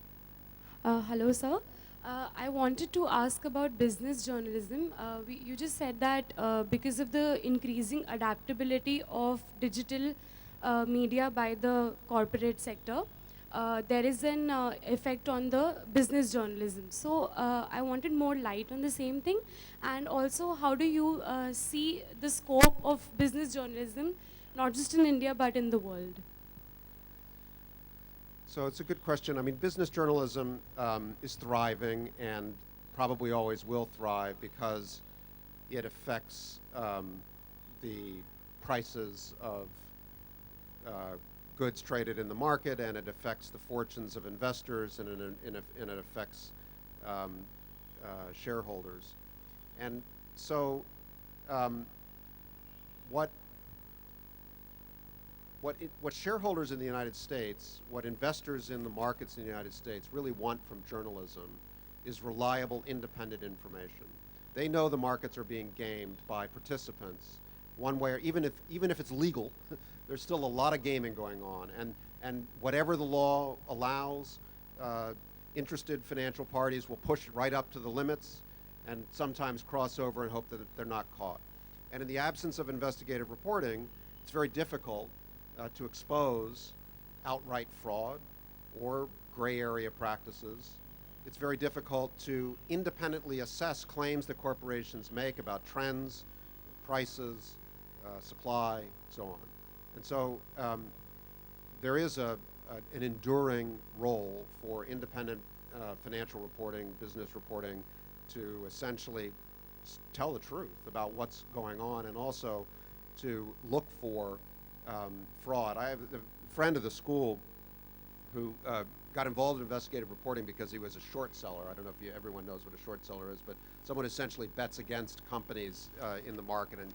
Hello, sir. I wanted to ask about business journalism. You just said that because of the increasing adaptability of digital media by the corporate sector, there is an effect on the business journalism. So I wanted more light on the same thing. And also, how do you see the scope of business journalism, not just in India, but in the world? So it's a good question. I mean, business journalism is thriving and probably always will thrive because it affects the prices of goods traded in the market, and it affects the fortunes of investors, and it affects shareholders. And so what shareholders in the United States, what investors in the markets in the United States really want from journalism is reliable, independent information. They know the markets are being gamed by participants one way, or even if it's legal, there's still a lot of gaming going on. And whatever the law allows, interested financial parties will push right up to the limits and sometimes cross over and hope that they're not caught. And in the absence of investigative reporting, it's very difficult to expose outright fraud or gray area practices. It's very difficult to independently assess claims that corporations make about trends, prices, supply, so on. And so there is an enduring role for independent financial reporting, business reporting, to essentially tell the truth about what's going on, and also to look for fraud. I have a friend of the school who got involved in investigative reporting because he was a short seller. I don't know if everyone knows what a short seller is, but someone essentially bets against companies in the market and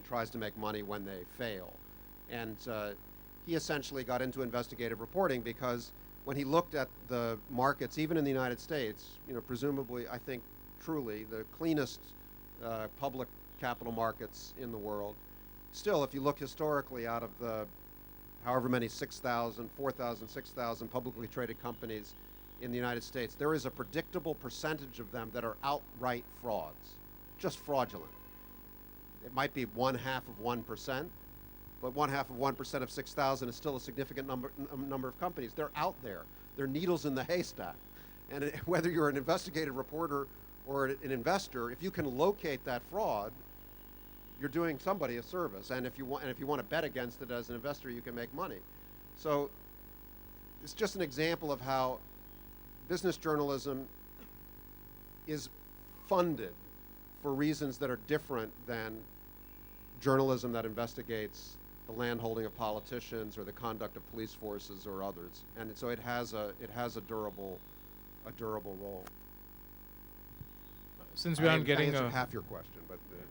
tries to make money when they fail. And he essentially got into investigative reporting because when he looked at the markets, even in the United States, presumably, I think truly the cleanest public capital markets in the world, still, if you look historically, out of the however many 6,000, 4,000, 6,000 publicly traded companies in the United States, there is a predictable percentage of them that are outright frauds, just fraudulent. It might be 1/2 of 1%, but 1/2 of 1% of 6,000 is still a significant number of companies. They're out there. They're needles in the haystack. And whether you're an investigative reporter or an investor, if you can locate that fraud, you're doing somebody a service. And if you want to bet against it as an investor, you can make money. So it's just an example of how business journalism is funded for reasons that are different than journalism that investigates the landholding of politicians or the conduct of police forces or others. And so it has a durable role. Since we aren't getting I answered half your question, but there's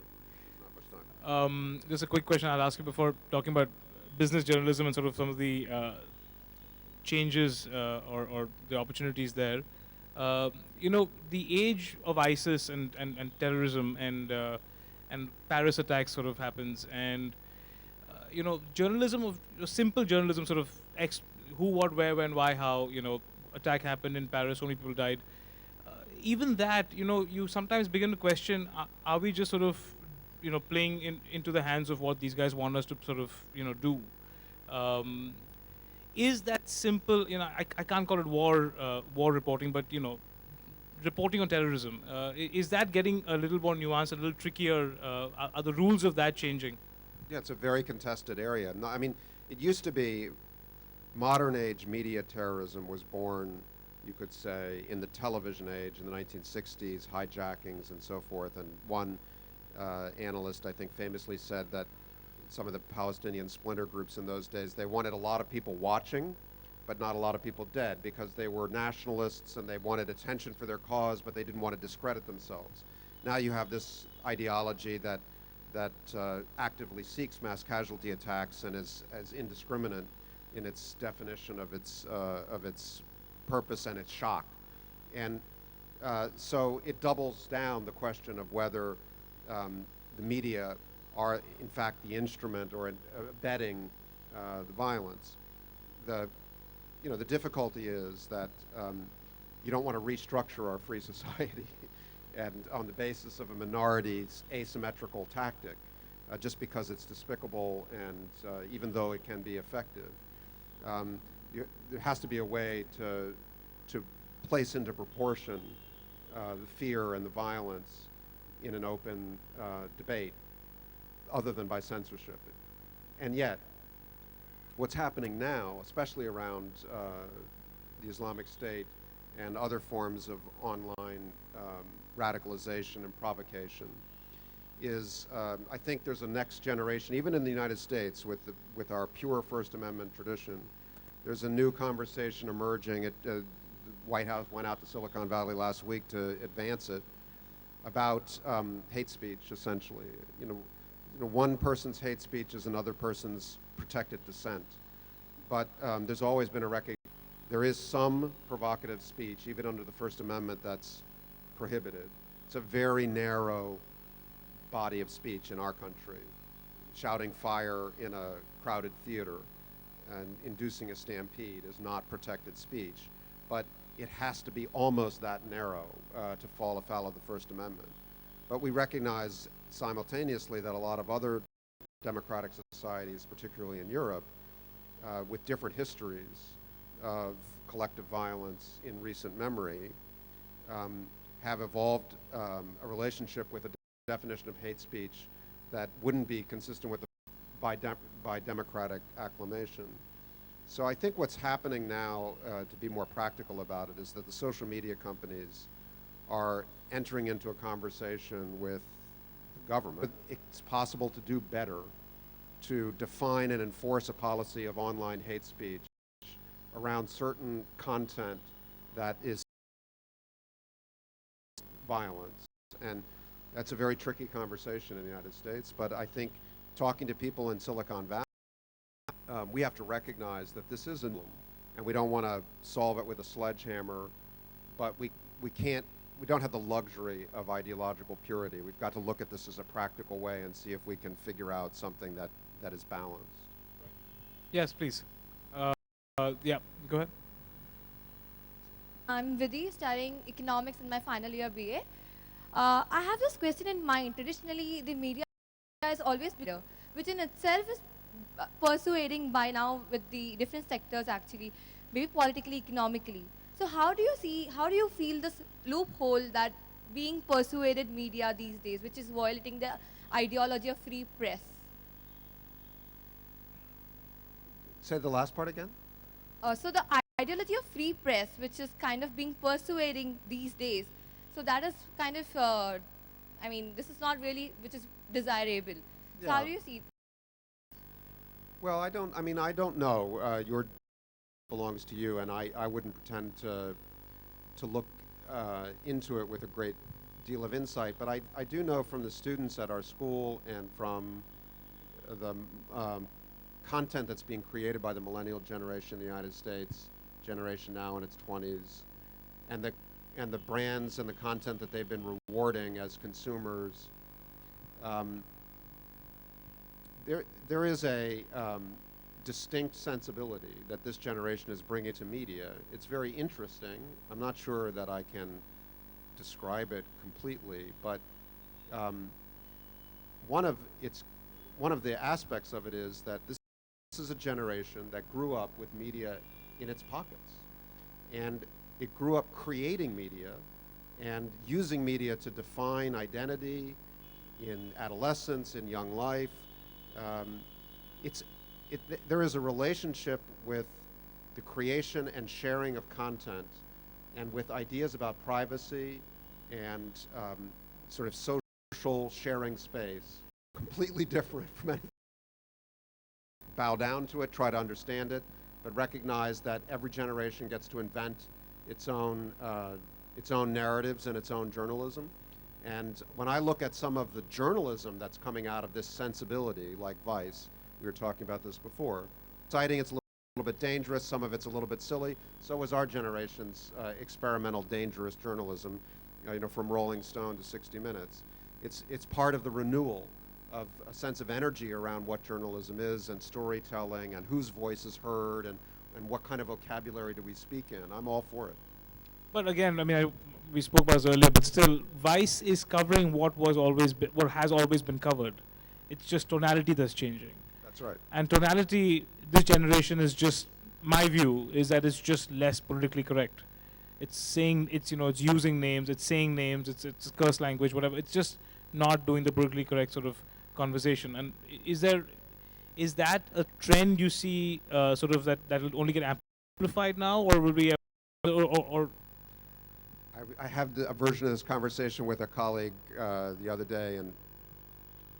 not much time. Just a quick question I'll ask you before talking about business journalism and sort of some of the changes or the opportunities there. The age of ISIS and terrorism and Paris attacks sort of happens, and journalism simple journalism sort of who, what, where, when, why, how, attack happened in Paris, so many people died. Even that, you sometimes begin to question, are we just sort of, playing into the hands of what these guys want us to sort of, do? Is that simple? I can't call it war reporting, but reporting on terrorism. Is that getting a little more nuanced, a little trickier? Are the rules of that changing? Yeah, it's a very contested area. No, I mean, it used to be modern age media terrorism was born, you could say, in the television age in the 1960s, hijackings and so forth. And one analyst, I think, famously said that some of the Palestinian splinter groups in those days, they wanted a lot of people watching, but not a lot of people dead, because they were nationalists and they wanted attention for their cause, but they didn't want to discredit themselves. Now you have this ideology that actively seeks mass casualty attacks and is indiscriminate in its definition of its purpose and its shock. And so it doubles down the question of whether the media are in fact the instrument or abetting the violence. The difficulty is that you don't want to restructure our free society and on the basis of a minority's asymmetrical tactic, just because it's despicable and even though it can be effective. There has to be a way to place into proportion the fear and the violence in an open debate other than by censorship. And yet, what's happening now, especially around the Islamic State and other forms of online radicalization and provocation, is I think there's a next generation, even in the United States with our pure First Amendment tradition, there's a new conversation emerging. The White House went out to Silicon Valley last week to advance it about hate speech, essentially. One person's hate speech is another person's protected dissent. But there's always been there is some provocative speech, even under the First Amendment, that's prohibited. It's a very narrow body of speech in our country. Shouting fire in a crowded theater and inducing a stampede is not protected speech. But it has to be almost that narrow to fall afoul of the First Amendment. But we recognize simultaneously that a lot of other democratic societies, particularly in Europe, with different histories of collective violence in recent memory, have evolved a relationship with a definition of hate speech that wouldn't be consistent with by democratic acclamation. So I think what's happening now, to be more practical about it, is that the social media companies are entering into a conversation with the government. It's possible to do better to define and enforce a policy of online hate speech around certain content that is violence. And that's a very tricky conversation in the United States, but I think talking to people in Silicon Valley, we have to recognize that this is a problem, and we don't want to solve it with a sledgehammer, but we don't have the luxury of ideological purity. We've got to look at this as a practical way and see if we can figure out something that is balanced. Yes, please. Yeah, go ahead. I'm Vidhi, studying economics in my final year BA. I have this question in mind. Traditionally, the media has always been there, which in itself is persuading by now with the different sectors actually, maybe politically, economically. So how do you feel this loophole that being persuaded media these days, which is violating the ideology of free press? Say the last part again? So the ideology of free press, which is kind of being persuading these days, so that is kind of, I mean, this is not really, which is desirable. So Yeah. how do you see it? Well, I don't know. Your belongs to you, and I wouldn't pretend to look into it with a great deal of insight. But I do know from the students at our school and from the content that's being created by the millennial generation in the United States, generation now in its 20s, and the brands and the content that they've been rewarding as consumers. There is a distinct sensibility that this generation is bringing to media. It's very interesting. I'm not sure that I can describe it completely, but one of the aspects of it is that this is a generation that grew up with media in its pockets, and it grew up creating media and using media to define identity in adolescence, in young life. There is a relationship with the creation and sharing of content and with ideas about privacy and sort of social sharing space, completely different from anything. Bow down to it, try to understand it, but recognize that every generation gets to invent its own narratives and its own journalism. And when I look at some of the journalism that's coming out of this sensibility, like Vice, we were talking about this before, citing it's a little bit dangerous, some of it's a little bit silly. So was our generation's experimental, dangerous journalism, from Rolling Stone to 60 Minutes. It's part of the renewal a sense of energy around what journalism is and storytelling and whose voice is heard and what kind of vocabulary do we speak in. I'm all for it. But again, I mean, we spoke about this earlier, but still, Vice is covering what has always been covered. It's just tonality that's changing. That's right. And tonality, this generation is just, my view is that it's just less politically correct. It's saying, it's using names, it's saying names, it's curse language, whatever. It's just not doing the politically correct sort of conversation. And is that a trend you see sort of that will only get amplified now, or will we, or I had a version of this conversation with a colleague the other day, and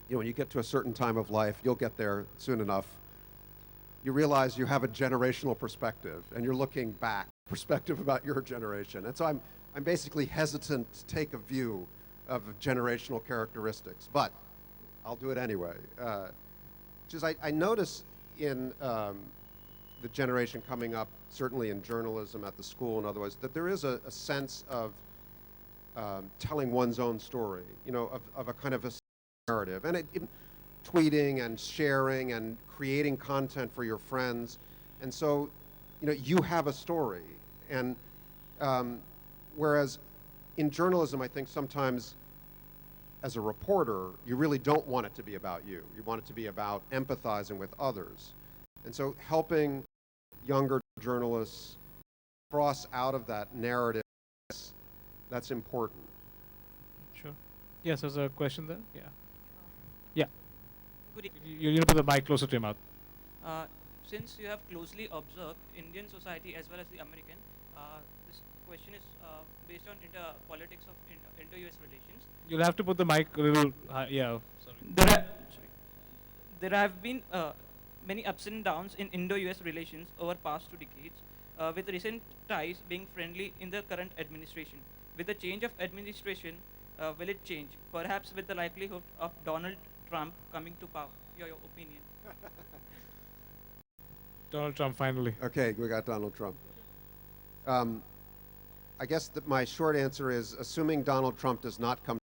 when you get to a certain time of life, you'll get there soon enough, you realize you have a generational perspective, and you're looking back, perspective about your generation. And so I'm basically hesitant to take a view of generational characteristics, but I'll do it anyway. I notice in the generation coming up, certainly in journalism at the school and otherwise, that there is a sense of telling one's own story, of a kind of a narrative. And tweeting and sharing and creating content for your friends. And so, you have a story. And whereas in journalism, I think sometimes as a reporter, you really don't want it to be about you. You want it to be about empathizing with others. And so helping younger journalists cross out of that narrative, that's important. Sure. Yes, there's a question there. Yeah. Yeah. Good You need to put the mic closer to your mouth. Since you have closely observed Indian society as well as the American, this question is based on politics of Indo-US relations. You'll have to put the mic a little high. Yeah, There have been many ups and downs in Indo-US relations over past 2 decades, with recent ties being friendly in the current administration. With the change of administration, will it change? Perhaps with the likelihood of Donald Trump coming to power. Your opinion? Donald Trump, finally. Okay, we got Donald Trump. I guess my short answer is, assuming Donald Trump does not come,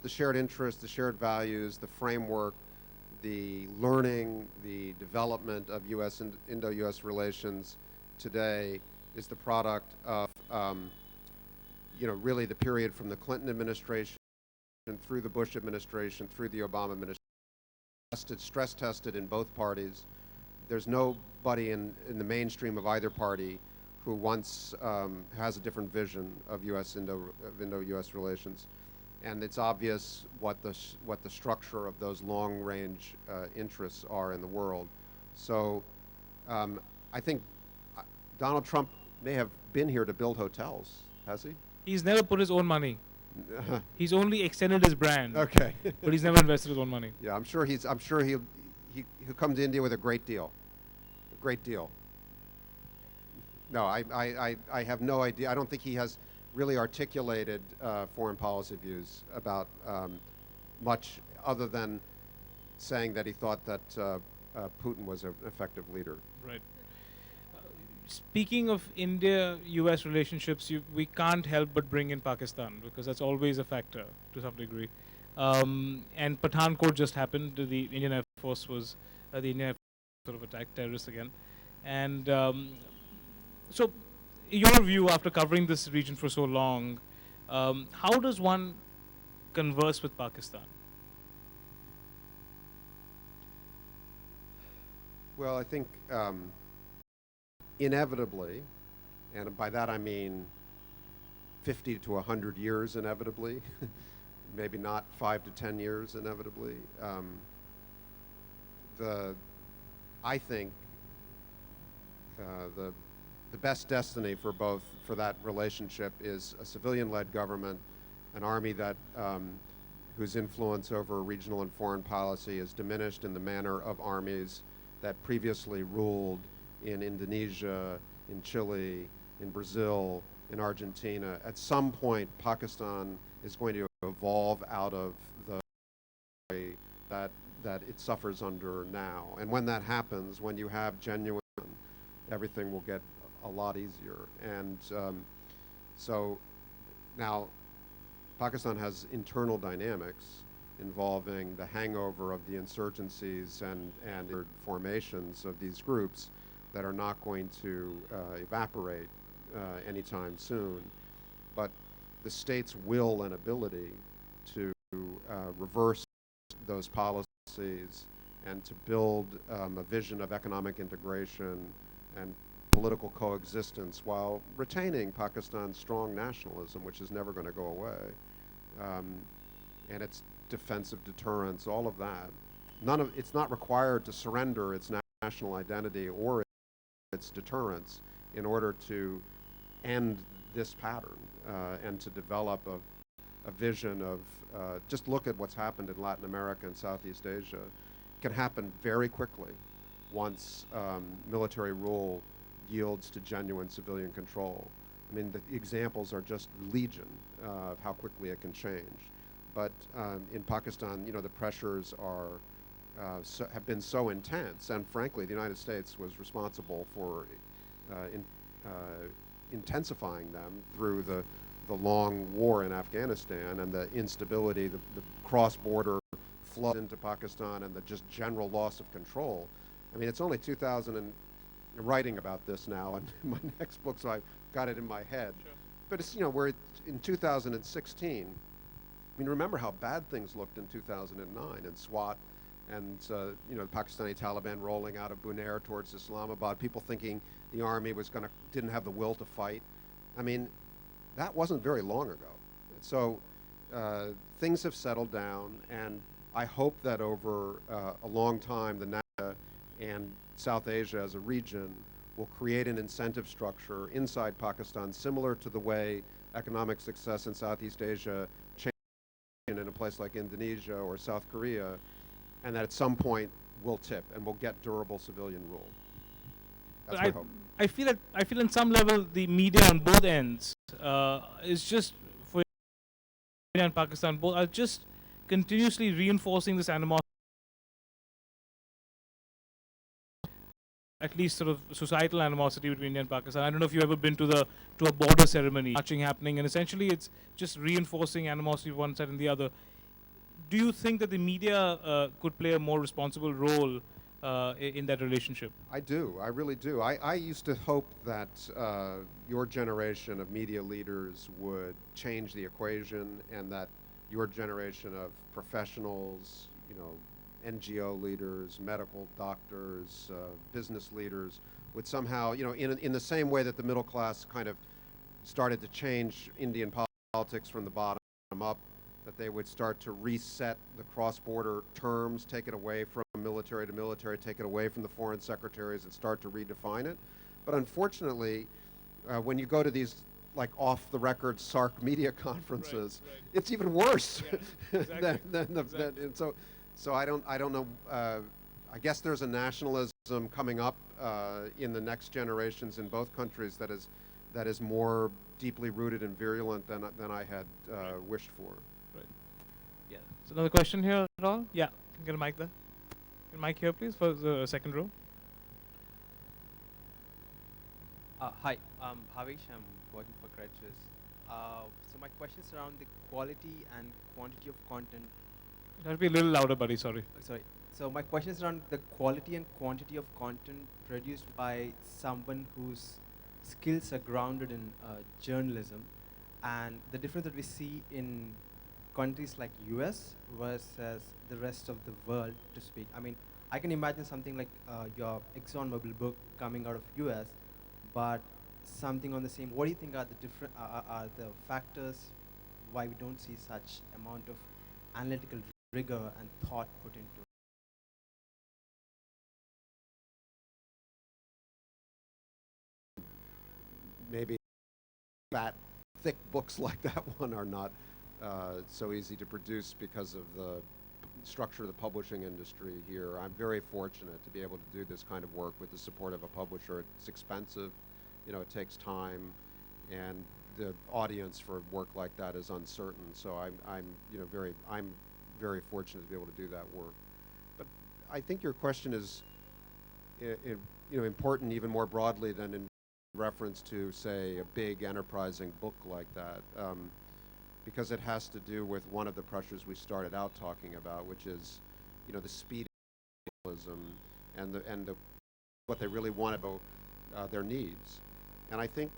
the shared interests, the shared values, the framework, the learning, the development of U.S. and Indo-U.S. relations today is the product of, really the period from the Clinton administration through the Bush administration, through the Obama administration, stress tested in both parties. There's nobody in the mainstream of either party who has a different vision of Indo-U.S. relations. And it's obvious what the structure of those long-range interests are in the world. So I think Donald Trump may have been here to build hotels, has he? He's never put his own money. He's only extended his brand. Okay. But he's never invested his own money. Yeah, I'm sure he'll come to India with a great deal. A great deal. No, I have no idea. I don't think he has really articulated foreign policy views about much other than saying that he thought that Putin was an effective leader. Right. Speaking of India-US relationships, we can't help but bring in Pakistan because that's always a factor to some degree. And Pathankot just happened. The Indian Air Force was sort of attacked terrorists again. And so, your view after covering this region for so long, how does one converse with Pakistan? Well, I think inevitably, and by that I mean 50 to 100 years inevitably, maybe not 5 to 10 years inevitably. I think the best destiny for that relationship is a civilian-led government, an army that whose influence over regional and foreign policy is diminished in the manner of armies that previously ruled in Indonesia, in Chile, in Brazil, in Argentina. At some point, Pakistan is going to evolve out of the way that it suffers under now. And when that happens, when you have genuine, everything will get a lot easier. And so now, Pakistan has internal dynamics involving the hangover of the insurgencies and formations of these groups that are not going to evaporate anytime soon. But the state's will and ability to reverse those policies and to build a vision of economic integration and political coexistence while retaining Pakistan's strong nationalism, which is never going to go away, and its defensive deterrence, all of that. It's not required to surrender its national identity or its deterrence in order to end this pattern and to develop a vision of, just look at what's happened in Latin America and Southeast Asia. It can happen very quickly once military rule yields to genuine civilian control. I mean, the examples are just legion of how quickly it can change. But in Pakistan, the pressures are have been so intense, and frankly, the United States was responsible for intensifying them through the long war in Afghanistan and the instability, the cross-border flood into Pakistan, and the just general loss of control. I mean, it's only 2000 and writing about this now in my next book, so I've got it in my head. Sure. But it's, we're in 2016. I mean, remember how bad things looked in 2009 in Swat and, the Pakistani Taliban rolling out of Bunair towards Islamabad, people thinking the army didn't have the will to fight. I mean, that wasn't very long ago. So things have settled down, and I hope that over a long time, the NAFTA and South Asia as a region will create an incentive structure inside Pakistan similar to the way economic success in Southeast Asia changed in a place like Indonesia or South Korea, and that at some point will tip and will get durable civilian rule. That's my hope. I feel on some level the media on both ends is just, for India and Pakistan both, are just continuously reinforcing this animosity, at least sort of societal animosity between India and Pakistan. I don't know if you've ever been to a border ceremony, marching happening, and essentially it's just reinforcing animosity of one side and the other. Do you think that the media could play a more responsible role in that relationship? I do. I really do. I used to hope that your generation of media leaders would change the equation, and that your generation of professionals, NGO leaders, medical doctors, business leaders would somehow, in the same way that the middle class kind of started to change Indian politics from the bottom up, that they would start to reset the cross-border terms, take it away from military to military, take it away from the foreign secretaries, and start to redefine it. But unfortunately, when you go to these like off-the-record SARC media conferences, it's even worse. Yeah, exactly. And so I don't know. I guess there's a nationalism coming up in the next generations in both countries that is more deeply rooted and virulent than I had wished for. Right. Yeah. So another question here at all? Yeah. Can you get a mic there? Get a mic here, please, for the second row. Hi, I'm Havish. I'm working for Credit Suisse. So my questions around the quality and quantity of content. That'll be a little louder, buddy. Sorry. Sorry. So my question is around the quality and quantity of content produced by someone whose skills are grounded in journalism, and the difference that we see in countries like US versus the rest of the world, to speak. I mean, I can imagine something like your ExxonMobil book coming out of US, but something on the same. What do you think are the different are the factors why we don't see such amount of analytical rigor and thought put into it? Maybe fat, thick books like that one are not so easy to produce because of the structure of the publishing industry here. I'm very fortunate to be able to do this kind of work with the support of a publisher. It's expensive, it takes time, and the audience for work like that is uncertain. So I'm very fortunate to be able to do that work. But I think your question is important even more broadly than in reference to, say, a big enterprising book like that. because it has to do with one of the pressures we started out talking about, which is, the speed of journalism and what they really want about their needs. And I think,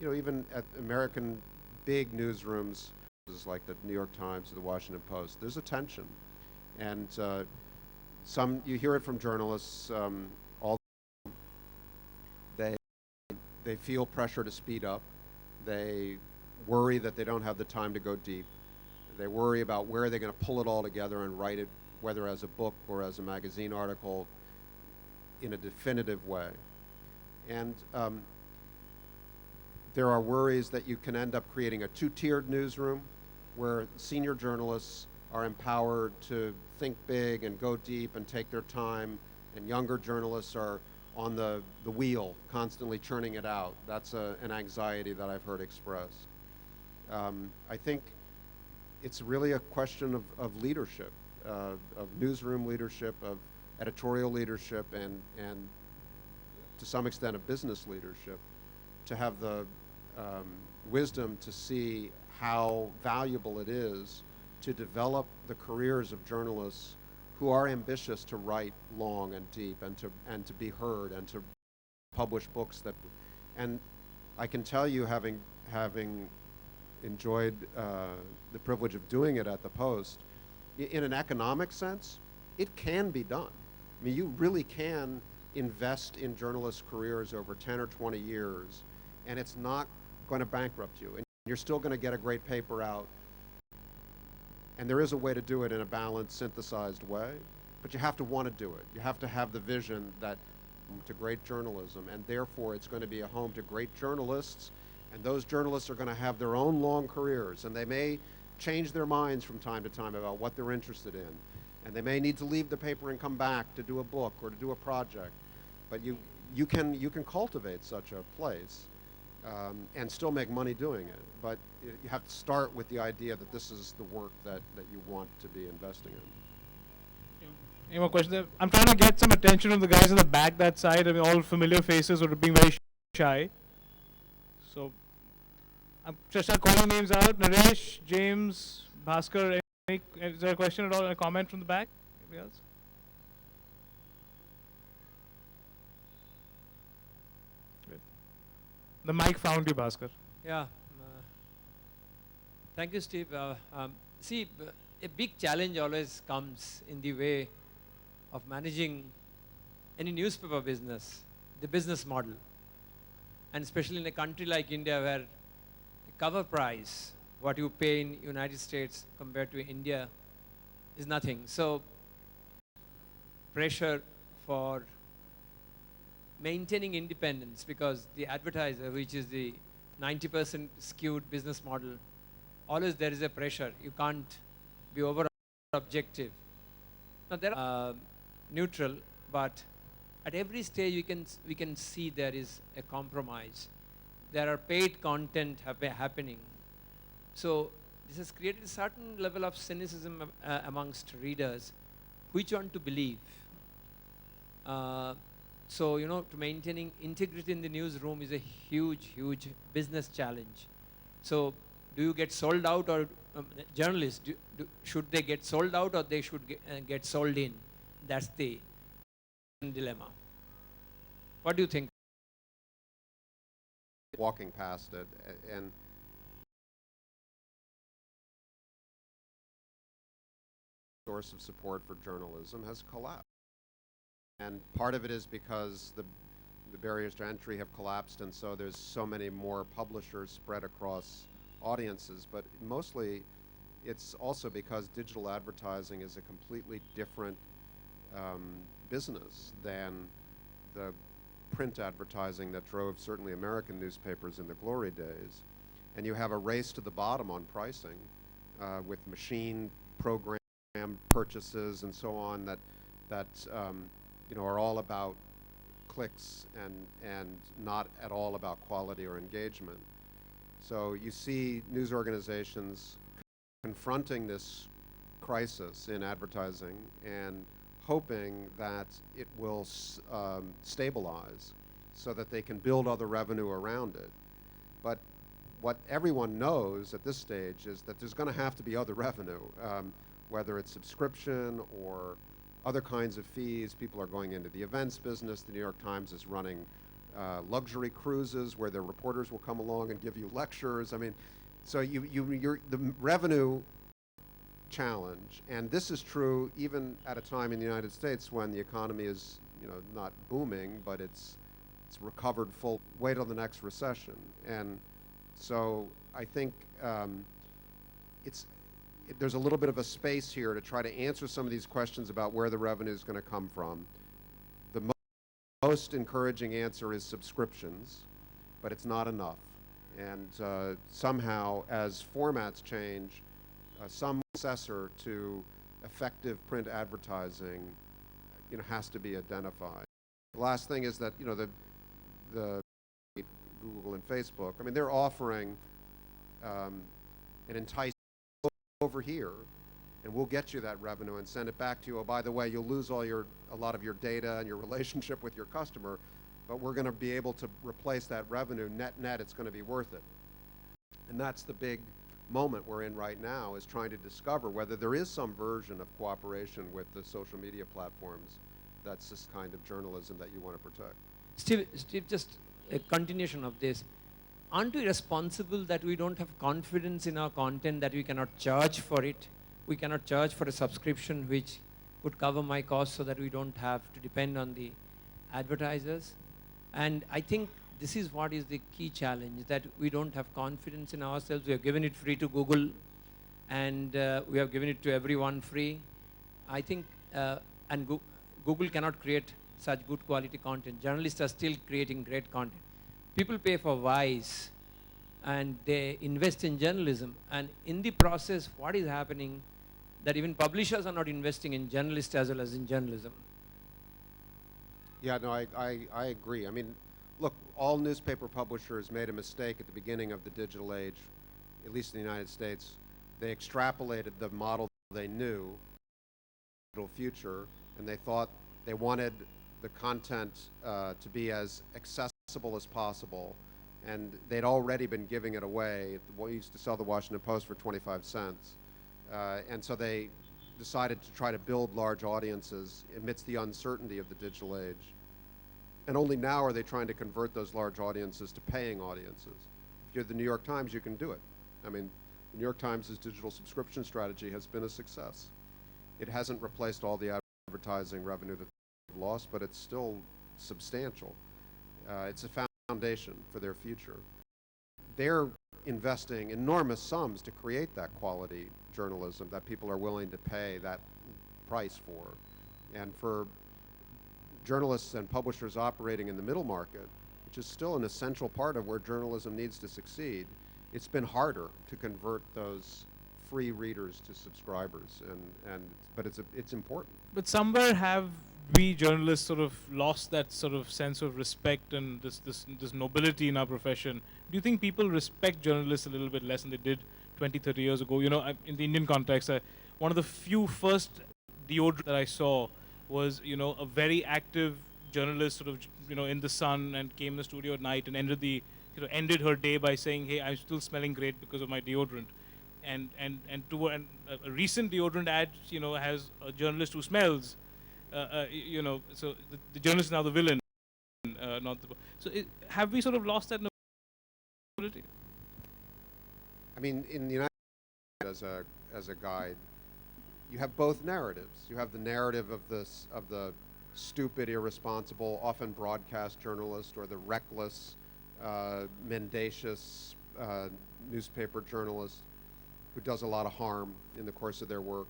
even at American big newsrooms, like the New York Times or the Washington Post, there's a tension. And you hear it from journalists all the time. They feel pressure to speed up. They worry that they don't have the time to go deep. They worry about where they're going to pull it all together and write it, whether as a book or as a magazine article, in a definitive way. And there are worries that you can end up creating a two-tiered newsroom where senior journalists are empowered to think big and go deep and take their time, and younger journalists are on the wheel, constantly churning it out. That's an anxiety that I've heard expressed. I think it's really a question of leadership, of newsroom leadership, of editorial leadership, and to some extent of business leadership, to have the wisdom to see how valuable it is to develop the careers of journalists who are ambitious to write long and deep and to be heard and to publish books and I can tell you, having enjoyed the privilege of doing it at the Post, in an economic sense, it can be done. I mean, you really can invest in journalists' careers over 10 or 20 years, and it's not going to bankrupt you. And you're still going to get a great paper out. And there is a way to do it in a balanced, synthesized way, but you have to want to do it. You have to have the vision that to great journalism, and therefore it's going to be a home to great journalists, and those journalists are going to have their own long careers, and they may change their minds from time to time about what they're interested in, and they may need to leave the paper and come back to do a book or to do a project, but you can cultivate such a place and still make money doing it. But you have to start with the idea that this is the work that you want to be investing in. Any more questions? I'm trying to get some attention from the guys in the back that side. I mean, all familiar faces who are being very shy. So I'm just calling names out. Naresh, James, Bhaskar. Is there a question at all? A comment from the back? Anybody else? Great. The mic found you, Bhaskar. Yeah. Thank you, Steve. See, a big challenge always comes in the way of managing any newspaper business, the business model. And especially in a country like India, where the cover price, what you pay in United States compared to India, is nothing. So pressure for maintaining independence, because the advertiser, which is the 90% skewed business model, always there is a pressure. You can't be over objective. Now there are neutral, but at every stage we can see there is a compromise. There are paid content happening. So this has created a certain level of cynicism amongst readers, which one to believe. So, to maintaining integrity in the newsroom is a huge, huge business challenge. So do you get sold out, or journalists, should they get sold out, or they should get sold in? That's the dilemma. What do you think? Walking past it, and source of support for journalism has collapsed. And part of it is because the barriers to entry have collapsed, and so there's so many more publishers spread across audiences, but mostly it's also because digital advertising is a completely different business than the print advertising that drove certainly American newspapers in the glory days. And you have a race to the bottom on pricing with machine program purchases and so on that are all about clicks and not at all about quality or engagement. So you see news organizations confronting this crisis in advertising and hoping that it will stabilize so that they can build other revenue around it. But what everyone knows at this stage is that there's going to have to be other revenue, whether it's subscription or other kinds of fees. People are going into the events business. The New York Times is running luxury cruises where their reporters will come along and give you lectures. I mean, so you're the revenue challenge, and this is true even at a time in the United States when the economy is, not booming, but it's recovered full. Wait till the next recession, and so I think there's a little bit of a space here to try to answer some of these questions about where the revenue is going to come from. The most encouraging answer is subscriptions, but it's not enough. And somehow, as formats change, some successor to effective print advertising, has to be identified. The last thing is that, the Google and Facebook, I mean, they're offering an enticing over here, and we'll get you that revenue and send it back to you. Oh, by the way, you'll lose a lot of your data and your relationship with your customer, but we're going to be able to replace that revenue. Net, it's going to be worth it. And that's the big moment we're in right now, is trying to discover whether there is some version of cooperation with the social media platforms that's this kind of journalism that you want to protect. Steve, just a continuation of this. Aren't we responsible that we don't have confidence in our content, that we cannot charge for it? We cannot charge for a subscription which would cover my costs so that we don't have to depend on the advertisers. And I think this is what is the key challenge, that we don't have confidence in ourselves. We have given it free to Google, and we have given it to everyone free. I think, and Google cannot create such good quality content. Journalists are still creating great content. People pay for Vice, and they invest in journalism. And in the process, what is happening, that even publishers are not investing in journalists as well as in journalism. Yeah, no, I agree. I mean, look, all newspaper publishers made a mistake at the beginning of the digital age, at least in the United States. They extrapolated the model they knew, digital future, and they thought they wanted the content to be as accessible as possible, and they'd already been giving it away. We used to sell the Washington Post for 25 cents, and so they decided to try to build large audiences amidst the uncertainty of the digital age. And only now are they trying to convert those large audiences to paying audiences. If you're the New York Times, you can do it. I mean, the New York Times' digital subscription strategy has been a success. It hasn't replaced all the advertising revenue that they've lost, but it's still substantial. It's a foundation for their future. They're investing enormous sums to create that quality journalism that people are willing to pay that price for. And for journalists and publishers operating in the middle market, which is still an essential part of where journalism needs to succeed, it's been harder to convert those free readers to subscribers, but it's important. But somewhere have we journalists sort of lost that sort of sense of respect and this nobility in our profession? Do you think people respect journalists a little bit less than they did 20, 30 years ago? You know, in the Indian context, one of the few first deodorant that I saw was, a very active journalist sort of, in the sun, and came in the studio at night and ended her day by saying, "Hey, I'm still smelling great because of my deodorant." And a recent deodorant ad, has a journalist who smells, so the journalist is now the villain, not the. So have we sort of lost that nobility? I mean, in the United States, as a guide, you have both narratives. You have the narrative of the stupid, irresponsible, often broadcast journalist, or the reckless, mendacious newspaper journalist who does a lot of harm in the course of their work.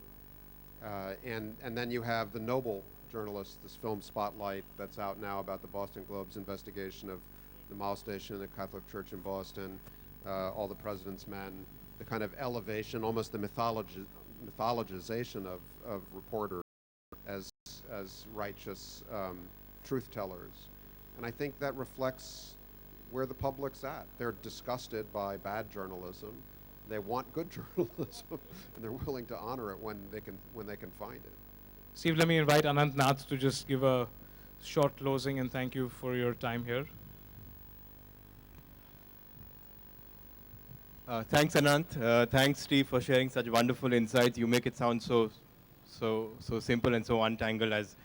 And then you have the noble journalist, this film Spotlight that's out now about the Boston Globe's investigation of the molestation in the Catholic Church in Boston, All the President's Men, the kind of elevation, almost the mythologization of reporters as righteous truth tellers. And I think that reflects where the public's at. They're disgusted by bad journalism. They want good journalism, and they're willing to honor it when they can find it. Steve, let me invite Anant Nath to just give a short closing, and thank you for your time here. Thanks, Anant. Thanks, Steve, for sharing such wonderful insights. You make it sound so simple and so untangled as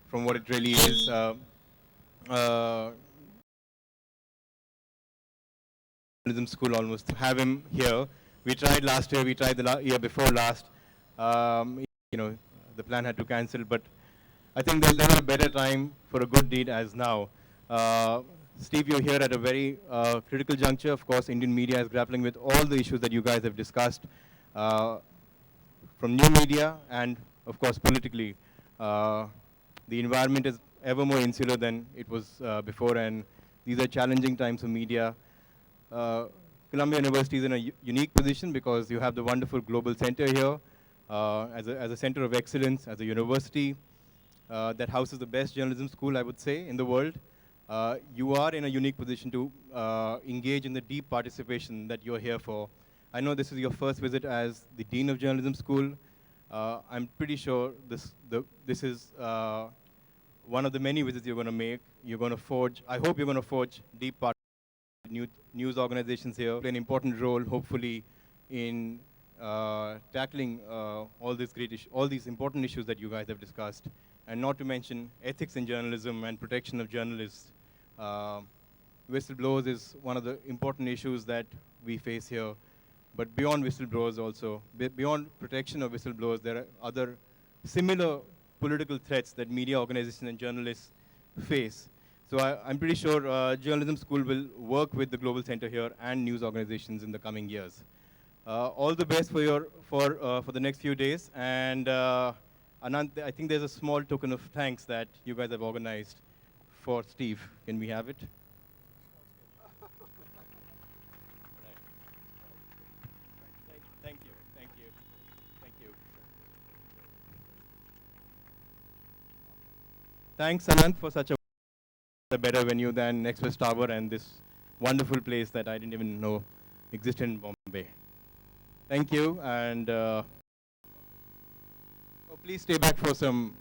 from what it really is. Uh, Journalism school almost to have him here. We tried last year. We tried the year before last. You know, the plan had to cancel, but I think there's never a better time for a good deed as now. Steve, you're here at a very critical juncture. Of course, Indian media is grappling with all the issues that you guys have discussed, from new media and, of course, politically. The environment is ever more insular than it was before, and these are challenging times for media. Columbia University is in a unique position because you have the wonderful global center here as a center of excellence, as a university that houses the best journalism school, I would say, in the world. You are in a unique position to engage in the deep participation that you're here for. I know this is your first visit as the Dean of Journalism School. I'm pretty sure this is one of the many visits you're going to make. You're going to forge, I hope you're going to forge deep partnerships with news organizations here, play an important role, hopefully, in tackling all these important issues that you guys have discussed, and not to mention ethics in journalism and protection of journalists. Whistleblowers is one of the important issues that we face here. But beyond whistleblowers also, beyond protection of whistleblowers, there are other similar political threats that media organizations and journalists face. So I'm pretty sure Journalism School will work with the Global Center here and news organizations in the coming years. All the best for the next few days. And Anant, I think there's a small token of thanks that you guys have organized for Steve. Can we have it? Thank you. Thank you. Thank you. Thanks, Anant, for such a better venue than Express Tower and this wonderful place that I didn't even know existed in Bombay. Thank you, and please stay back for some